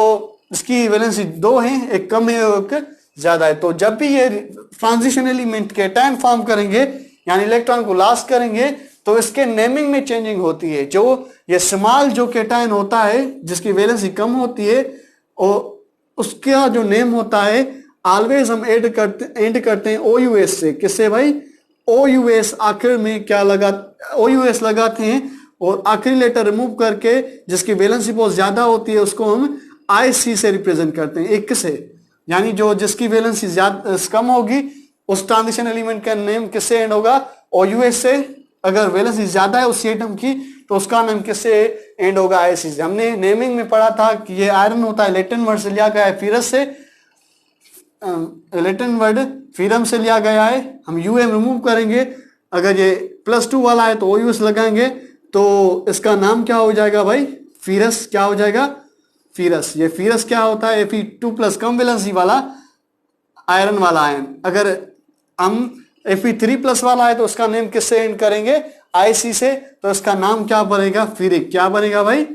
इसकी वैलेंसी 2 है, एक कम है और एक ज्यादा है। तो जब भी ये ट्रांजिशन एलिमेंट केटायन फॉर्म करेंगे यानी इलेक्ट्रॉन को लास्ट करेंगे तो इसके नेमिंग में चेंजिंग होती है। जो ये स्मॉल जो केटायन होता है जिसकी वैलेंसी कम होती है और उसका जो नेम होता है ऑलवेज हम एंड करते हैं OUS से। किससे भाई, OUS आखिर में क्या लगा, OUS लगाते हैं और आखिरी लेटर रिमूव करके जिसकी वैलेंसी बहुत ज्यादा होती है उसको हम IC से रिप्रेजेंट करते हैं, 1 से। यानी जो जिसकी वैलेंसी ज्यादा कम होगी उस ट्रांजिशन एलिमेंट का नेम किससे एंड होगा, OUS से। अगर वैलेंसी ज्यादा है उस एटम की तो उसका नाम किससे एंड होगा, IC से। हमने नेमिंग में पढ़ा था कि ये आयरन होता है, लैटिन वर्ड से लिया गया है फिरस से, लैटिन वर्ड फिरम से लिया गया है। हम UM रिमूव करेंगे, अगर ये +2 वाला है तो OUS लगाएंगे तो इसका नाम क्या हो जाएगा भाई, फिरस। क्या हो जाएगा, फिरस। ये फिरस क्या होता है, Fe2+ कम वैलेंसी वाला आयरन वाला आयन। अगर हम Fe3+ वाला है तो उसका नेम किससे एंड करेंगे, IC से, तो इसका नाम क्या बनेगा, फिरिक। क्या बनेगा भाई,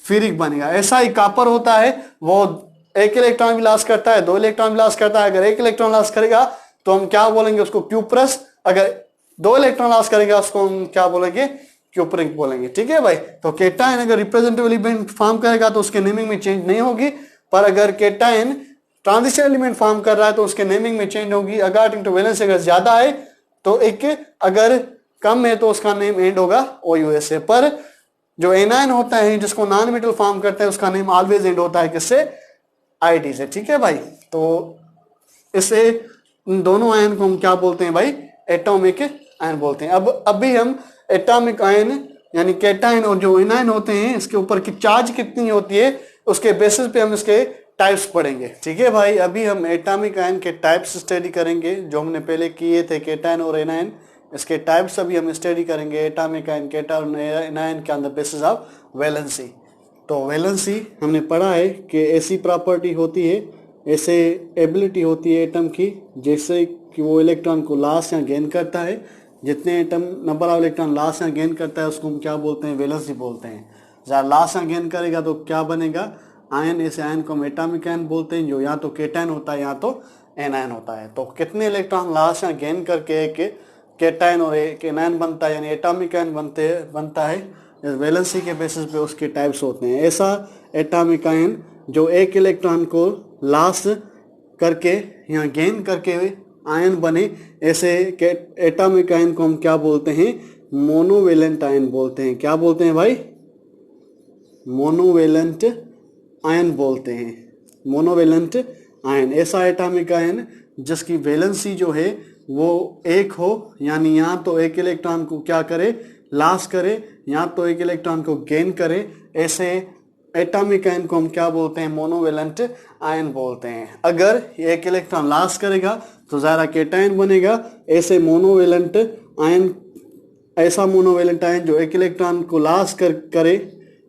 फिरिक बनेगा। ऐसा ही कॉपर होता है, वो 1 इलेक्ट्रॉन भी लॉस करता है, 2 इलेक्ट्रॉन भी लॉस करता है। अगर 1 इलेक्ट्रॉन लॉस करेगा तो हम क्या बोलेंगे उसको, Q+। अगर 2 इलेक्ट्रॉन लॉस करेगा उसको हम क्या बोलेंगे, क्यूप्रिक बोलेंगे। ठीक है भाई, तो केटायन अगर रिप्रेजेंटेटिव एलिमेंट फॉर्म करेगा तो उसके नेमिंग में चेंज नहीं होगी, पर अगर केटायन ट्रांजिशन एलिमेंट फॉर्म कर रहा है तो उसके नेमिंग में चेंज होगी अकॉर्डिंग टू वैलेंसी। अगर ज्यादा है तो 1, अगर कम है तो उसका नेम एंड होगा OUS से। पर जो एनायन होता है जिसको नॉन मेटल फॉर्म करते हैं उसका नेम ऑलवेज एंड होता है किससे, ID से। ठीक है भाई, तो इसे इन दोनों आयन को हम क्या बोलते हैं भाई, एटॉमिक आयन बोलते हैं। अब अभी हम एटॉमिक आयन यानी केटायन और जो एनायन होते हैं इसके ऊपर की चार्ज कितनी होती है उसके बेसिस पे हम इसके टाइप्स पढ़ेंगे। ठीक है भाई, अभी हम एटॉमिक आयन के टाइप्स स्टडी करेंगे जो हमने पहले किए थे, केटायन और एनायन। इसके टाइप्स अभी हम स्टडी करेंगे, एटॉमिक आयन, केटायन, एनायन के अंदर बेसिस ऑफ वैलेंसी। तो वैलेंसी हमने पढ़ा है कि ऐसी प्रॉपर्टी होती है, ऐसे एबिलिटी होती है एटम की जैसे कि वो इलेक्ट्रॉन को लॉस या गेन करता है। जितने atom number of electron loss या गेन करता है उसको हम क्या बोलते हैं, वैलेंसी बोलते हैं। ज़्यादा लॉस या गेन करेगा तो क्या बनेगा, आयन। ऐसे आयन को हम एटॉमिक आयन बोलते हैं जो या तो केटायन होता है या तो एनायन होता है। तो कितने इलेक्ट्रॉन लॉस या गेन करके एक कैटायन और एक एनायन बनता है, यानी एटॉमिक आयन बनता है। वैलेंसी के बेसिस पे उसके टाइप्स होते हैं। ऐसा एटॉमिक आयन जो एक इलेक्ट्रॉन को लॉस करके या गेन करके आयन बने, ऐसे एटॉमिक आयन को हम क्या बोलते हैं? मोनोवेलेंट आयन बोलते हैं। क्या बोलते हैं भाई? मोनोवेलेंट आयन बोलते हैं। मोनोवेलेंट आयन ऐसा एटॉमिक आयन जिसकी वैलेंसी जो है वो एक हो, यानी यहाँ तो एक इलेक्ट्रॉन को क्या करे? लॉस करे, यहाँ तो एक इलेक्ट्रॉन को गेन करे। ऐसे एटॉमिक आयन को हम क्या बोलते हैं? मोनोवेलेंट आयन बोलते हैं। अगर एक इलेक्ट्रॉन लॉस करेगा तो ज़्यादा कैटायन बनेगा। ऐसे मोनोवेलेंट आयन, ऐसा मोनोवेलेंट आयन जो एक इलेक्ट्रॉन को लॉस करे,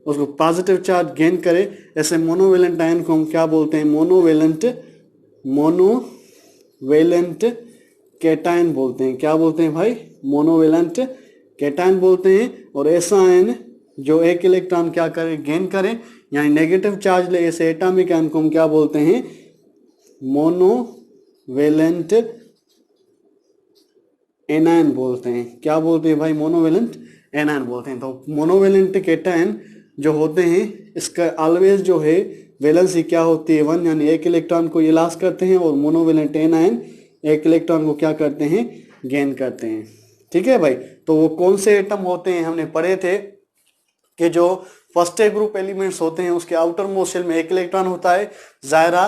उसको पॉजिटिव चार्ज गेन करे, ऐसे मोनोवेलेंट आयन को हम क्या बोलते हैं? मोनोवेलेंट कैटायन बोलते हैं। क्या बोलते हैं भाई? मोनोवेलेंट कैटायन बोलते हैं। और ऐसा आयन जो एक इलेक्ट्रॉन क्या करे? गेन करे, यानी नेगेटिव चार्ज ले, ऐसे एटॉमिक आयन को हम क्या बोलते हैं? मोनोवेलेंट एनायन बोलते हैं। क्या बोलते हैं भाई? मोनोवेलेंट एनायन बोलते हैं। तो मोनोवेलेंट कैटायन जो होते हैं, इसका ऑलवेज जो है वैलेंसी क्या होती है? 1, यानी एक इलेक्ट्रॉन को ये लॉस करते हैं, और मोनोवेलेंट एनायन एक इलेक्ट्रॉन को क्या करते हैं? गेन करते हैं। ठीक है भाई। तो वो कौन से एटम होते हैं? हमने पढ़े थे कि जो फर्स्ट ग्रुप एलिमेंट्स होते हैं उसके आउटर मोस्ट शेल में एक इलेक्ट्रॉन होता है। जायरा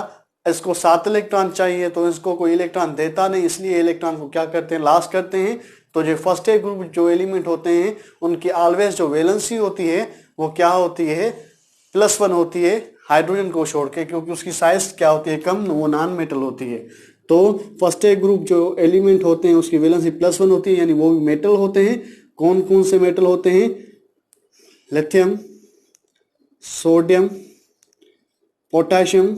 इसको 7 इलेक्ट्रॉन चाहिए, तो इसको कोई इलेक्ट्रॉन देता नहीं, इसलिए इलेक्ट्रॉन को क्या करते हैं? लॉस करते हैं। तो जो फर्स्ट ग्रुप जो एलिमेंट होते हैं उनकी ऑलवेज जो वैलेंसी होती है वो क्या होती है? +1 होती है, हाइड्रोजन को छोड़ के, क्योंकि उसकी साइज क्या होती है? कम, वो नॉन मेटल होती है। तो फर्स्ट ग्रुप जो एलिमेंट होते हैं उसकी वैलेंसी +1 होती है, यानी वो भी मेटल होते हैं। कौन कौन से मेटल होते हैं? Lithium, sodium, potassium,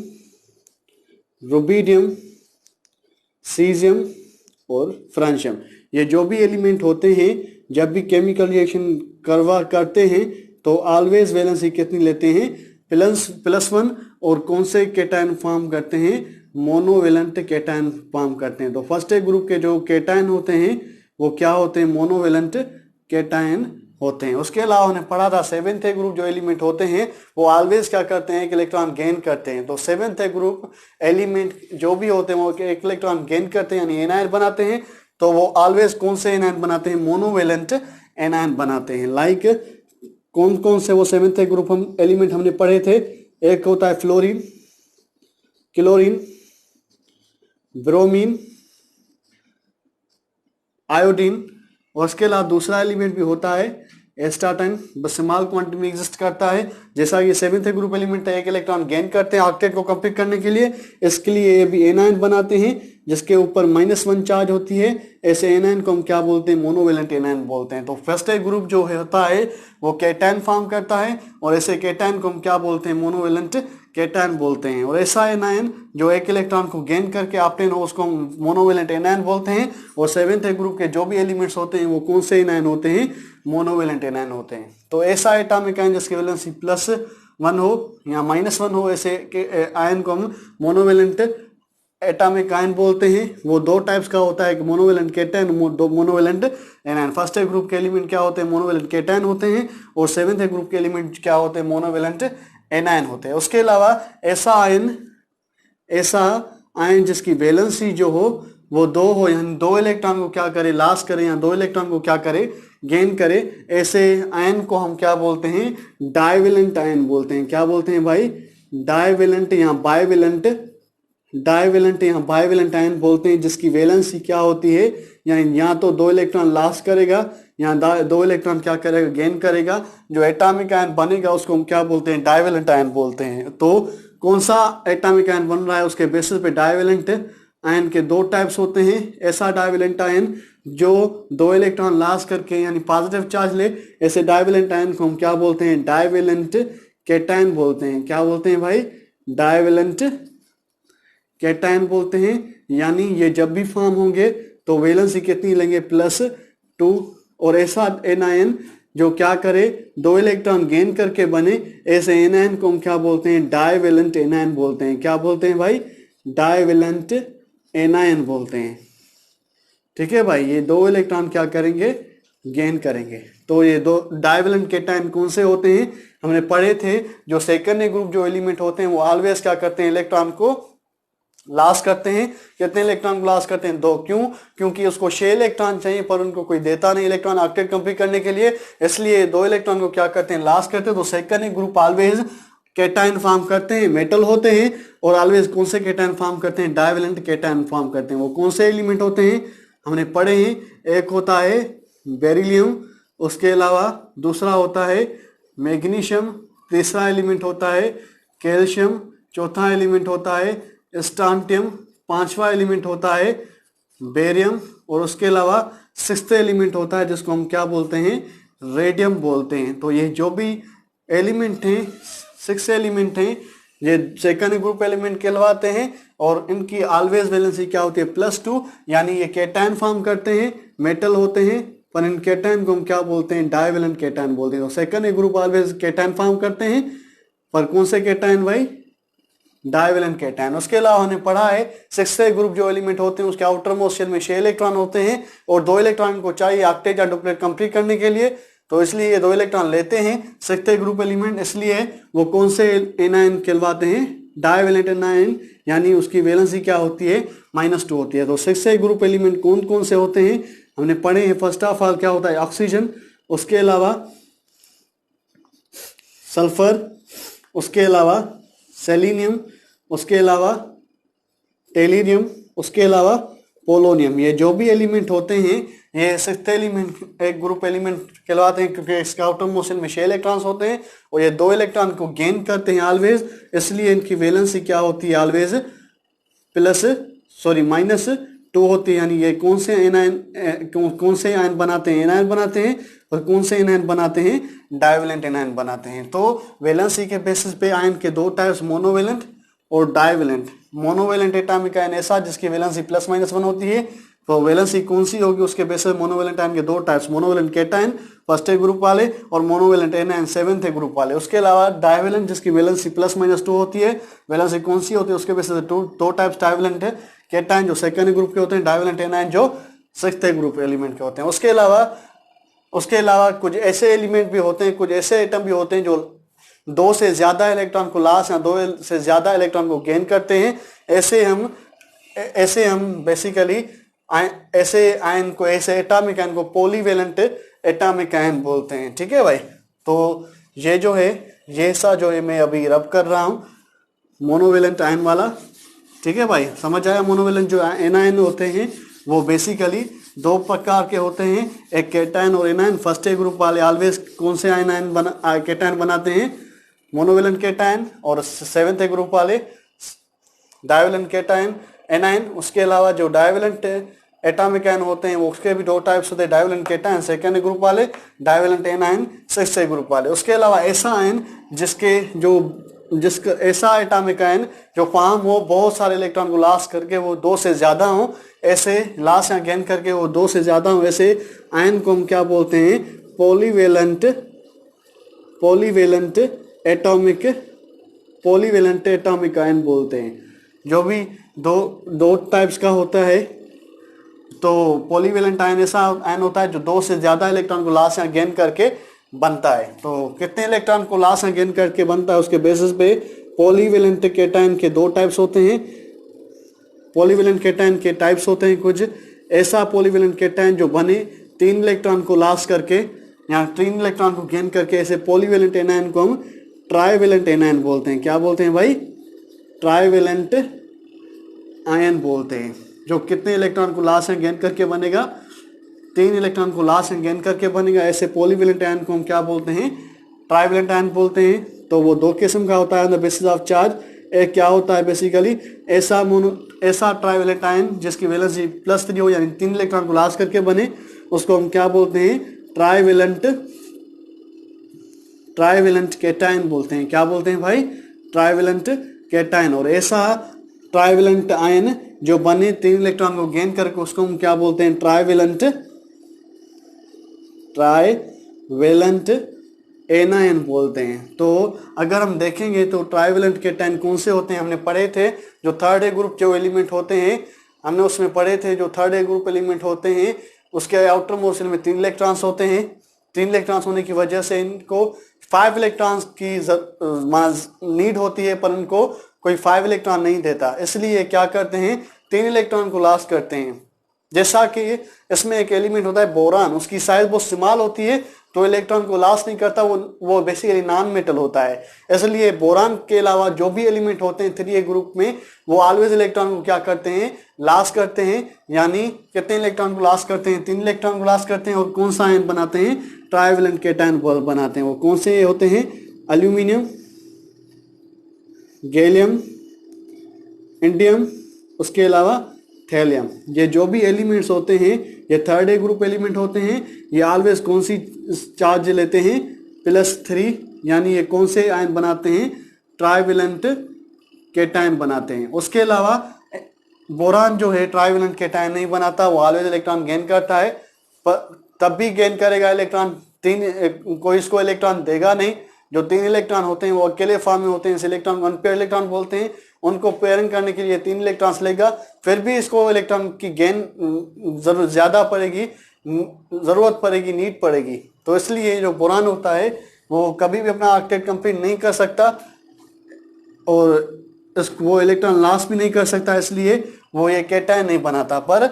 rubidium, caesium और फ्रांशियम। ये जो भी एलिमेंट होते हैं, जब भी केमिकल रिएक्शन करते हैं तो ऑलवेज वैलेंसी कितनी लेते हैं? +1। और कौन से कैटायन फॉर्म करते हैं? मोनोवेलेंट कैटायन फॉर्म करते हैं। तो फर्स्ट ग्रुप के जो कैटायन होते हैं वो क्या होते हैं? मोनोवेलेंट कैटायन होते हैं। उसके अलावा हमने पढ़ा था 7th ग्रुप जो एलिमेंट होते हैं वो ऑलवेज क्या करते हैं? एक इलेक्ट्रॉन गेन करते हैं। तो 7th ग्रुप एलिमेंट जो भी होते हैं वो एक इलेक्ट्रॉन गेन करते हैं, यानी एनायन बनाते हैं। तो वो ऑलवेज कौन से एनायन बनाते हैं? मोनोवेलेंट एनायन बनाते हैं। लाइक कौन कौन से वो 7th ग्रुप एलिमेंट हमने पढ़े थे? एक होता है फ्लोरीन, क्लोरीन, ब्रोमीन, आयोडीन, और उसके अलावा दूसरा एलिमेंट भी होता है एस्टार्टाइन, बस स्मॉल क्वांटिटी में एग्जिस्ट करता है। जैसा ये 7th ग्रुप एलिमेंट है, एक इलेक्ट्रॉन गेन करते हैं ऑक्टेट को कंप्लीट करने के लिए, इसके लिए ये भी एनायन बनाते हैं जिसके ऊपर -1 चार्ज होती है। ऐसे एनायन को हम क्या बोलते हैं? मोनोवेलेंट एनायन बोलते हैं। तो फर्स्ट ग्रुप जो होता है वो कैटायन फॉर्म करता है, और ऐसे कैटायन को हम क्या बोलते हैं? मोनोवेलेंट कैटायन बोलते हैं। और ऐसा एनायन जो एक इलेक्ट्रॉन को गेन करके ऑब्टेन हो उसको हम मोनोवेलेंट एनायन बोलते हैं। और 7th ग्रुप के जो भी एलिमेंट्स होते हैं वो कौन से एनायन होते हैं? मोनोवेलेंट एनायन होते हैं। तो ऐसा एटॉमिक आयन जिसकी वैलेंसी +1 हो या -1 हो, ऐसे आयन को हम मोनोवेलेंट एटॉमिक आयन बोलते हैं। वो 2 टाइप्स का होता है, monovalent cation, monovalent anion. First group के एलिमेंट क्या होते हैं? मोनोवेलेंट कैटायन होते हैं। और 7th ग्रुप के एलिमेंट क्या होते हैं? मोनोवेलेंट एनायन होते हैं। उसके अलावा ऐसा आयन जिसकी वैलेंसी जो हो वो 2 हो, यानी 2 इलेक्ट्रॉन को क्या करे? लॉस करे, या 2 इलेक्ट्रॉन को क्या करे? गेन करे, ऐसे आयन को हम क्या बोलते हैं? डाइवेलेंट आयन बोलते हैं। क्या बोलते हैं भाई? डाइवेलेंट या बाइवेलेंट, डाइवेलेंट या बाइवेलेंट आयन बोलते हैं, जिसकी वैलेंसी क्या होती है? यानी यहाँ तो 2 इलेक्ट्रॉन लॉस करेगा, यहाँ 2 इलेक्ट्रॉन क्या करेगा? गेन करेगा। जो एटॉमिक आयन बनेगा उसको हम क्या बोलते हैं? डाइवेलेंट आयन बोलते हैं। तो कौन सा एटॉमिक आयन बन रहा है उसके बेसिस पे डाइवेलेंट आयन के 2 टाइप्स होते हैं। ऐसा डाइवेलेंट आयन जो 2 इलेक्ट्रॉन लॉस करके यानी पॉजिटिव चार्ज ले, ऐसे डाइवेलेंट आयन को हम क्या बोलते हैं? डाइवेलेंट कैटायन बोलते हैं। क्या बोलते हैं भाई? डाइवेलेंट कैटायन बोलते हैं। यानी ये जब भी फॉर्म होंगे तो वैलेंसी कितनी लेंगे? +2। और ऐसा एनायन जो क्या करे? 2 इलेक्ट्रॉन गेन करके बने, ऐसे एनायन को हम क्या बोलते हैं? डाइवेलेंट एनायन बोलते हैं। क्या बोलते हैं भाई? डाइवेलेंट एनायन बोलते हैं। ठीक है भाई, ये 2 इलेक्ट्रॉन क्या करेंगे, गेन करेंगे। तो ये 2 डाइवेलेंट केटायन कौन से होते हैं, हमने पढ़े थे, जो सेकेंडरी ग्रुप जो एलिमेंट होते हैं वो ऑलवेज क्या करते हैं, इलेक्ट्रॉन को लॉस करते हैं। कितने इलेक्ट्रॉन को लॉस करते हैं, 2। क्यों, क्योंकि उसको 6 इलेक्ट्रॉन चाहिए पर उनको कोई देता नहीं इलेक्ट्रॉन ऑक्टेट कंप्लीट करने के लिए, इसलिए 2 इलेक्ट्रॉन को क्या करते हैं, लॉस करते हैं। तो secondary group always cation form करते हैं, मेटल होते हैं, और ऑलवेज कौन से केटायन फॉर्म करते हैं, डाइवेलेंट केटायन फॉर्म करते हैं। वो कौन से एलिमेंट होते हैं, हमने पढ़े हैं, एक होता है बेरिलियम, उसके अलावा दूसरा होता है मैग्नीशियम, तीसरा एलिमेंट होता है कैल्शियम, चौथा एलिमेंट होता है स्टांटियम, पांचवा एलिमेंट होता है बेरियम, और उसके अलावा 6th एलिमेंट होता है जिसको हम क्या बोलते हैं, रेडियम बोलते हैं। तो ये जो भी एलिमेंट हैं, 6 एलिमेंट हैं, ये सेकेंड ग्रुप एलिमेंट कहलाते हैं, और इनकी ऑलवेज वैलेंसी क्या होती है, +2, यानी ये केटायन फॉर्म करते हैं, मेटल होते हैं, पर इन केटायन को हम क्या बोलते हैं, डाइवेलेंट केटायन बोलते हैं। तो second group always cation form करते हैं, पर कौन से केटायन भाई, डाइवेलेंट केटायन। उसके अलावा हमने पढ़ा है 6th ग्रुप जो एलिमेंट होते हैं उसके आउटर मोस्ट शेल में 6 इलेक्ट्रॉन होते हैं, और 2 इलेक्ट्रॉन को चाहिए ऑक्टेट या डुप्लेट कंप्लीट करने के लिए, तो इसलिए ये 2 इलेक्ट्रॉन लेते हैं 6th ग्रुप एलिमेंट, इसलिए वो कौन से एनायन कहलाते हैं, डाइवेलेंट एनायन, यानी उसकी वैलेंसी क्या होती है, -2 होती है। तो 6th ग्रुप एलिमेंट कौन कौन से होते हैं, हमने पढ़े हैं। फर्स्ट ऑफ ऑल क्या होता है, ऑक्सीजन, उसके अलावा सल्फर, उसके अलावा सेलेनियम, उसके अलावा टेलिनियम, उसके अलावा पोलोनियम। ये जो भी एलिमेंट होते हैं ये 6th एलिमेंट एक ग्रुप एलिमेंट कहलाते हैं, क्योंकि इसका आउटर मोशन में 6 इलेक्ट्रॉन्स होते हैं और ये 2 इलेक्ट्रॉन को गेन करते हैं ऑलवेज, इसलिए इनकी वैलेंसी क्या होती है, ऑलवेज -2 होती है। यानी ये कौन से एनायन, कौन से आयन बनाते हैं, एनायन बनाते हैं, और कौन से एनायन बनाते हैं, डाइवेलेंट एनायन बनाते हैं। तो वैलेंसी के बेसिस पे आयन के 2 टाइप्स, मोनोवेलेंट और डाइवेलेंट। मोनोवेलेंट एटॉमिक आयन ऐसा जिसकी वैलेंसी +-1 होती है, तो वैलेंसी कौन सी होगी उसके बेसिस मोनोवेलेंट आयन के 2 types, monovalent cation 1st group वाले और मोनोवेलेंट एनायन 7th ग्रुप वाले। उसके अलावा डाइवेलेंट जिसकी वैलेंसी +-2 होती है, वैलेंसी कौन सी होती है उसके बेसिस 2 टाइप्स डाइवेलेंट है, केटायन जो 2nd ग्रुप के होते हैं, डाइवेलेंट एनायन जो 6th ग्रुप एलिमेंट के होते हैं। उसके अलावा कुछ ऐसे एलिमेंट भी होते हैं, कुछ ऐसे एटम भी होते हैं जो 2 से ज्यादा इलेक्ट्रॉन को लॉस या 2 से ज्यादा इलेक्ट्रॉन को गेन करते हैं। ऐसे हम बेसिकली ऐसे आयन को, ऐसे एटॉमिक आयन को पॉलीवेलेंट एटॉमिक आयन बोलते हैं। ठीक है भाई, तो ये जो है, ये सा जो है मैं अभी रब कर रहा हूँ मोनोवेलेंट आयन वाला। ठीक है भाई, समझ आया। मोनोवेलेंट जो एनायन होते हैं वो बेसिकली 2 प्रकार के होते हैं, एक केटायन और एनायन। 1st ग्रुप वाले ऑलवेज कौन से आयन केटायन बनाते हैं, मोनोवेलेंट केटायन, और 7th ग्रुप वाले डाइवेलेंट केटायन एनायन। उसके अलावा जो डाइवेलेंट एटॉमिक आयन होते हैं वो उसके भी 2 टाइप्स होते हैं, डाइवेलेंट केटायन 2nd ग्रुप वाले, डाइवेलेंट एनायन 6th ग्रुप वाले। उसके अलावा ऐसा आयन जिसका ऐसा एटॉमिक आयन जो फॉर्म हो बहुत सारे इलेक्ट्रॉन को लॉस करके वो 2 से ज्यादा हो, ऐसे लॉस या गेन करके वो 2 से ज्यादा हो, ऐसे आयन को हम क्या बोलते हैं, पॉलीवेलेंट एटॉमिक आयन बोलते हैं। जो भी दो टाइप्स का होता है, तो पॉलीवेलेंट आयन ऐसा आयन होता है जो 2 से ज्यादा इलेक्ट्रॉन को लॉस या गेन करके बनता है। तो कितने इलेक्ट्रॉन को लॉस या गेन करके बनता है उसके बेसिस पे पॉलीवेलेंट केटायन के 2 टाइप्स होते हैं। पॉलीवेलेंट केटायन के टाइप्स होते हैं कुछ ऐसा पॉलीवेलेंट केटायन जो बने 3 इलेक्ट्रॉन को लॉस करके या 3 इलेक्ट्रॉन को गेन करके, ऐसे पॉलीवेलेंट एनायन को हम ट्राइवेलेंट एनायन बोलते हैं। क्या बोलते हैं भाई, ट्राइवेलेंट आयन बोलते हैं। जो कितने इलेक्ट्रॉन को लॉस या गेन करके बनेगा, 3 इलेक्ट्रॉन को लॉस या गेन करके बनेगा, ऐसे पॉलीवेलेंट आयन को हम क्या बोलते हैं, ट्राइवेलेंट आयन बोलते हैं। तो वो 2 किस्म का होता है on the basis of charge. एक क्या होता है बेसिकली ऐसा ट्राइवेलेंट आयन जिसकी वैलेंसी +3 हो, यानी 3 इलेक्ट्रॉन को लॉस करके बने, उसको हम क्या बोलते हैं, ट्राइवेलेंट केटायन बोलते हैं। क्या बोलते हैं भाई, ट्राइवेलेंट केटायन। और ऐसा ट्राइवेलेंट आयन जो बने 3 इलेक्ट्रॉन को गेन करके, उसको हम क्या बोलते हैं, ट्राइवेलेंट एनायन बोलते हैं। तो अगर हम देखेंगे तो ट्राइवेलेंट केटायन कौन से होते हैं, हमने पढ़े थे जो 3rd ग्रुप जो एलिमेंट होते हैं हमने उसमें पढ़े थे जो थर्ड ए ग्रुप एलिमेंट होते हैं उसके आउटर मोस्ट शेल में 3 इलेक्ट्रॉन्स होते हैं। 3 इलेक्ट्रॉन्स होने की वजह से इनको 5 इलेक्ट्रॉन्स की नीड होती है, पर इनको कोई 5 इलेक्ट्रॉन नहीं देता, इसलिए क्या करते हैं 3 इलेक्ट्रॉन को लॉस करते हैं। जैसा कि इसमें एक एलिमेंट होता है बोरान, उसकी साइज बहुत स्मॉल होती है तो इलेक्ट्रॉन को लॉस नहीं करता, वो बेसिकली नॉन मेटल होता है। इसलिए बोरान के अलावा जो भी एलिमेंट होते हैं 3A ग्रुप में वो ऑलवेज इलेक्ट्रॉन को क्या करते हैं, लॉस करते हैं। यानी कितने इलेक्ट्रॉन को लॉस करते हैं, 3 इलेक्ट्रॉन को लॉस करते हैं। और कौन सा आयन बनाते हैं, ट्राइवेलेंट कैटायन बनाते हैं। वो कौन से होते हैं, एल्यूमिनियम, गैलियम, इंडियम, उसके अलावा थैलियम। ये जो भी एलिमेंट्स होते हैं ये थर्ड ए ग्रुप एलिमेंट होते हैं। ये ऑलवेज कौन सी चार्ज लेते हैं, +3, यानी ये कौन से आयन बनाते हैं, ट्राइवेलेंट कैटायन बनाते हैं। उसके अलावा बोरान जो है ट्राइवेलेंट कैटायन नहीं बनाता, वो ऑलवेज इलेक्ट्रॉन गेन करता है, तब भी गेन करेगा इलेक्ट्रॉन, कोई इसको इलेक्ट्रॉन देगा नहीं। जो 3 इलेक्ट्रॉन होते हैं वो अकेले फॉर्म में होते हैं, इस इलेक्ट्रॉन को अनपेयर इलेक्ट्रॉन बोलते हैं। उनको पेयरिंग करने के लिए 3 इलेक्ट्रॉन्स लेगा, फिर भी इसको इलेक्ट्रॉन की गेन ज़्यादा पड़ेगी, ज़रूरत पड़ेगी, नीड पड़ेगी। तो इसलिए जो बोरान होता है वो कभी भी अपना ऑक्टेट कंप्लीट नहीं कर सकता और वो इलेक्ट्रॉन लॉस भी नहीं कर सकता, इसलिए वो ये कैटायन नहीं बनाता। पर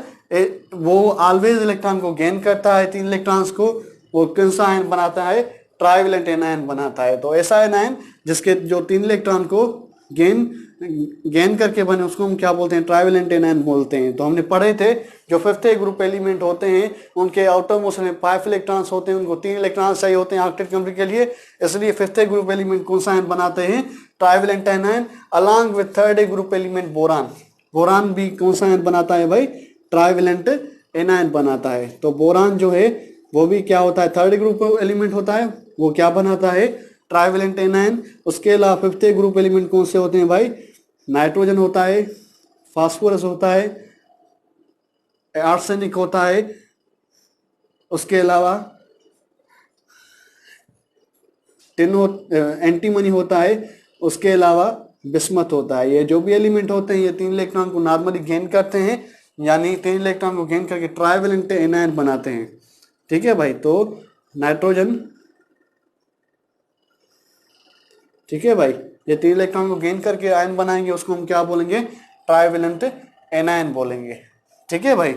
वो ऑलवेज इलेक्ट्रॉन को गेन करता है, 3 इलेक्ट्रॉन्स को। वो कौन सा आयन बनाता है, ट्राइवेलेंट एनायन बनाता है। तो ऐसा एनायन जिसके जो 3 इलेक्ट्रॉन को गेन करके बने उसको हम क्या बोलते हैं, ट्राइवेलेंट एनायन बोलते हैं। तो हमने पढ़े थे जो 5th ग्रुप एलिमेंट होते हैं उनके आउटर मोस्ट में 5 इलेक्ट्रॉन्स होते हैं, उनको 3 इलेक्ट्रॉन्स चाहिए होते हैं ऑक्टेट कंप्लीट के लिए। इसलिए 5th ग्रुप एलिमेंट कौन सा आयन बनाते हैं, trivalent anion, along with 3rd group element boron. Boron भी कौन सा आयन बनाता है भाई, ट्राइवेलेंट एनायन बनाता है। तो बोरान जो है वो भी क्या होता है, 3rd ग्रुप एलिमेंट होता है, वो क्या बनाता है, ट्राइवेलेंट एनायन। उसके अलावा 5th ग्रुप एलिमेंट कौन से होते हैं भाई, नाइट्रोजन होता है, फास्फोरस होता है, आर्सेनिक होता है, उसके अलावा एंटीमनी होता है, उसके अलावा बिस्मथ होता है। ये जो भी एलिमेंट होते हैं ये 3 इलेक्ट्रॉन को नॉर्मली गेन करते हैं, यानी 3 इलेक्ट्रॉन को गेन करके ट्राइवेलेंट एनायन बनाते हैं। ठीक है भाई, तो नाइट्रोजन, ठीक है भाई, ये 3 इलेक्ट्रॉन को गेन करके आयन बनाएंगे, उसको हम क्या बोलेंगे, ट्राइवेलेंट एनायन बोलेंगे। ठीक है भाई,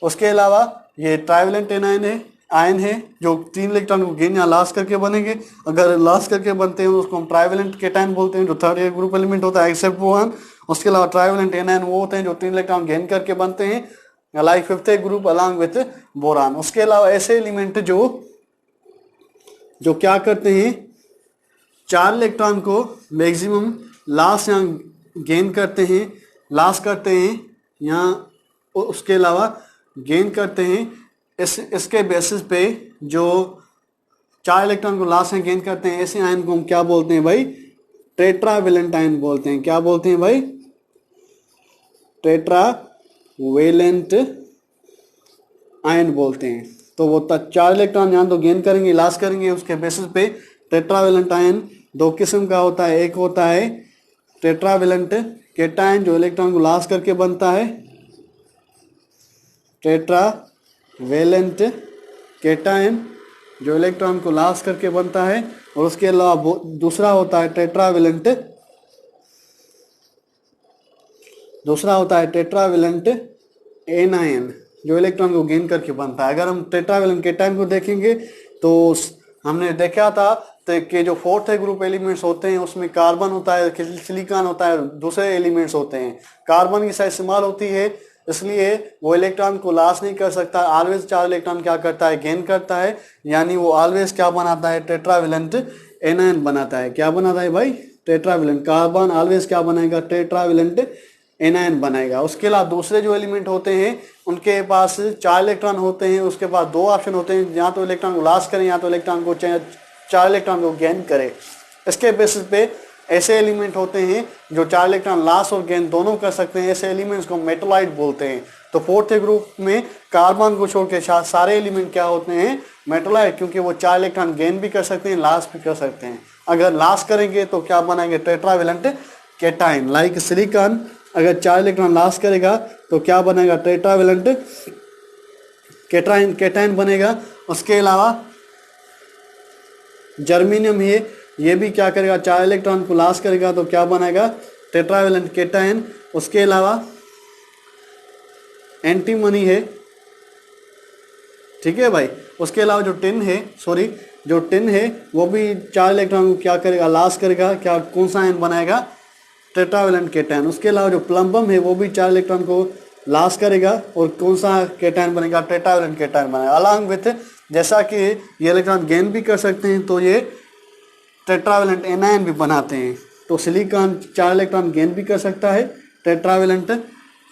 उसके अलावा ये ट्राइवेलेंट एनायन है, आयन है जो 3 इलेक्ट्रॉन को गेन या लॉस करके बनेंगे। अगर लॉस करके बनते हैं तो उसको हम ट्राइवेलेंट कैटायन बोलते हैं, जो 3rd ग्रुप एलिमेंट होता है एक्सेप्ट बोरान। उसके अलावा ट्राइवेलेंट एनायन वो होते हैं जो 3 इलेक्ट्रॉन गेन करके बनते हैं, like 5th group along with boron. उसके अलावा ऐसे एलिमेंट जो क्या करते हैं, 4 इलेक्ट्रॉन को मैक्सिमम लॉस या गेन करते हैं, लॉस करते हैं या उसके अलावा गेन करते हैं। इसके बेसिस पे जो 4 इलेक्ट्रॉन को लॉस या गेन करते हैं, ऐसे आयन को हम क्या बोलते हैं भाई, टेट्रावेलेंट आयन बोलते हैं। क्या बोलते हैं भाई, टेट्रावेलेंट आयन बोलते हैं। तो वो 4 इलेक्ट्रॉन यहाँ तो गेन करेंगे, लॉस करेंगे, उसके बेसिस पे टेट्रावेलेंट आयन 2 किस्म का होता है। एक होता है टेट्रावेलेंट कैटायन जो इलेक्ट्रॉन को लॉस करके बनता है, टेट्रावेलेंट कैटायन जो इलेक्ट्रॉन को लॉस करके बनता है। और उसके अलावा दूसरा होता है टेट्रावेलेंट एनायन जो इलेक्ट्रॉन को गेन करके बनता है। अगर हम टेट्रावेलेंट कैटायन को देखेंगे तो हमने देखा था कि जो 4th ग्रुप एलिमेंट्स होते हैं उसमें कार्बन होता है, सिलिकॉन होता है, दूसरे एलिमेंट्स होते हैं। कार्बन की साइज स्मॉल होती है, इसलिए वो इलेक्ट्रॉन को लॉस नहीं कर सकता, ऑलवेज 4 इलेक्ट्रॉन क्या करता है, गेन करता है, यानी वो ऑलवेज क्या बनाता है, टेट्रावेलेंट एनायन बनाता है। क्या बनाता है भाई, टेट्रावेलेंट। कार्बन ऑलवेज क्या बनाएगा, टेट्रावेलेंट एनायन बनाएगा। उसके अलावा दूसरे जो एलिमेंट होते हैं उनके पास 4 इलेक्ट्रॉन होते हैं, उसके पास 2 ऑप्शन होते हैं, या तो इलेक्ट्रॉन को लॉस करें या तो इलेक्ट्रॉन को 4 इलेक्ट्रॉन को गेन करे। इसके बेसिस पे ऐसे एलिमेंट होते हैं जो 4 इलेक्ट्रॉन लॉस और गेन दोनों कर सकते हैं, ऐसे एलिमेंट्स को मेटलाइट बोलते हैं। तो 4th ग्रुप में कार्बन को छोड़ के सारे एलिमेंट क्या होते हैं, मेटलाइट, क्योंकि वो 4 इलेक्ट्रॉन गेन भी कर सकते हैं, लॉस भी कर सकते हैं। अगर लॉस करेंगे तो क्या बनाएंगे, टेट्रावेलेंट कैटायन, लाइक सिलिकॉन अगर 4 इलेक्ट्रॉन लॉस करेगा तो क्या बनेगा, टेट्रावेलेंट कैटायन बनेगा। उसके अलावा जर्मेनियम है, ये भी क्या करेगा, 4 इलेक्ट्रॉन को लॉस करेगा तो क्या बनेगा, टेट्रावेलेंट कैटायन। उसके अलावा एंटीमनी है, ठीक है भाई। उसके अलावा जो टिन है वो भी 4 इलेक्ट्रॉन को क्या करेगा, लॉस करेगा, क्या कौन सा आयन बनाएगा, टेट्रावेलेंट कैटायन। उसके अलावा जो प्लम्बम है वो भी 4 इलेक्ट्रॉन को लॉस करेगा और कौन सा कैटायन बनेगा, टेट्रावेलेंट कैटायन बनेगा। अलॉन्ग विथ, जैसा कि ये इलेक्ट्रॉन गेन भी कर सकते हैं तो ये टेट्रावेलेंट एनायन भी बनाते हैं। तो सिलिकॉन 4 इलेक्ट्रॉन गेन भी कर सकता है, टेट्रावेलेंट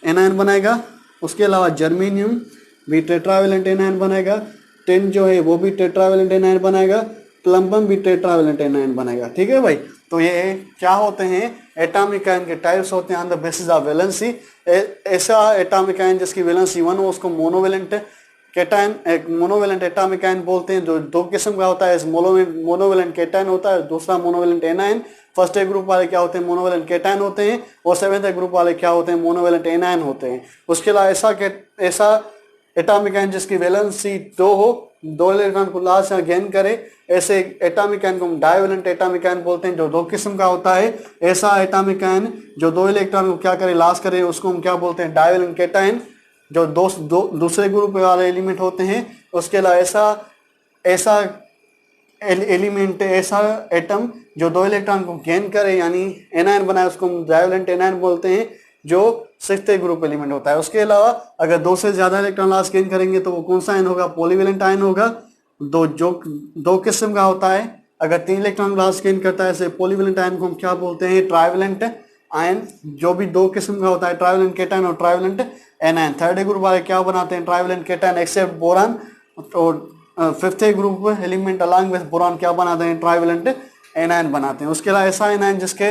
एनायन बनाएगा। उसके अलावा जर्मेनियम भी टेट्रावेलेंट एनायन बनाएगा, टिन जो है वो भी टेट्रावेलेंट एनायन बनाएगा, प्लम्बम भी टेट्रावेलेंट एनायन बनाएगा, ठीक है भाई। तो ये क्या होते हैं, एटॉमिक आयन के टाइप्स होते हैं on the basis of valency. ऐसा एटॉमिक आयन जिसकी वैलेंसी 1 हो उसको मोनोवेलेंट कैटायन, एक मोनोवेलेंट एटॉमिक आयन बोलते हैं। जो 2 किस्म का होता है, मोनोवेलेंट कैटायन होता है, दूसरा monovalent anion. First A group वाले क्या होते हैं, मोनोवेलेंट कैटायन होते हैं, और 7th ग्रुप वाले क्या होते हैं, मोनोवेलेंट एनायन होते हैं। उसके अलावा ऐसा एटॉमिक आयन जिसकी वैलेंसी 2 हो, 2 इलेक्ट्रॉन को लॉस या गेन करे, ऐसे एटॉमिक आयन को हम डाइवेलेंट एटॉमिक आयन बोलते हैं, जो 2 किस्म का होता है। ऐसा एटॉमिक आयन जो 2 इलेक्ट्रॉन को क्या करे, लॉस करे, उसको हम क्या बोलते हैं, डाइवेलेंट कैटायन, जो दूसरे ग्रुप वाले एलिमेंट होते हैं। उसके अलावा ऐसा एलिमेंट, ऐसा एटम जो 2 इलेक्ट्रॉन को गेन करे यानी एनायन बनाए, उसको हम डाइवेलेंट एनायन बोलते हैं, जो 6th ग्रुप एलिमेंट होता है। उसके अलावा अगर 2 से ज्यादा इलेक्ट्रॉन लॉस गेन करेंगे तो वो कौन सा आयन होगा, पॉलीवेलेंट आयन होगा, दो किस्म का होता है। अगर 3 इलेक्ट्रॉन लॉस गेन करता है ऐसे पॉलीवेलेंट आयन को हम क्या बोलते हैं, ट्राइवेलेंट आयन, जो भी 2 किस्म का होता है, ट्राइवेलेंट कैटायन और ट्राइवेलेंट एनायन। 3rd ग्रुप वाले क्या बनाते हैं, ट्राइवेलेंट कैटायन एक्सेप्ट बोरान, और 5th group element along with boron क्या बनाते हैं, ट्राइवेलेंट एनायन बनाते हैं। उसके अलावा ऐसा एनायन जिसके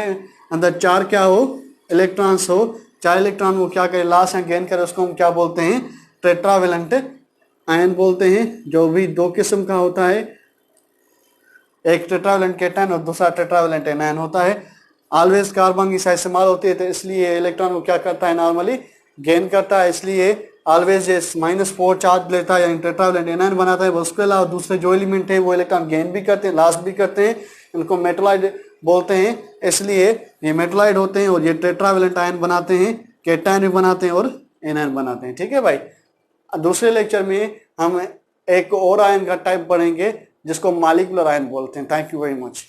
अंदर 4 क्या हो, इलेक्ट्रॉन्स हो, 4 इलेक्ट्रॉन को क्या करे, लॉस या गेन करे, उसको हम क्या बोलते हैं, टेट्रावेलेंट आयन बोलते हैं। जो भी 2 किस्म का होता है, एक टेट्रावेलेंट कैटायन और दूसरा टेट्रावेलेंट एनायन होता है। ऑलवेज कार्बन की साइज इस्तेमाल होती है, तो इसलिए इलेक्ट्रॉन को क्या करता है, नॉर्मली गेन करता है, इसलिए ऑलवेज ये -4 चार्ज लेता है, यानी टेट्रावेलेंट एनायन बनाता है। उसके अलावा दूसरे जो एलिमेंट है वो इलेक्ट्रॉन गेन भी करते हैं, लॉस भी करते हैं, इनको मेटलाइड बोलते हैं, इसलिए ये मेटलाइड होते हैं और ये टेट्रावेलेंट आयन बनाते हैं, कैटायन भी बनाते हैं और एनायन बनाते हैं, ठीक है भाई। दूसरे लेक्चर में हम एक और आयन का टाइप पढ़ेंगे जिसको मॉलिक्यूलर आयन बोलते हैं। Thank you very much.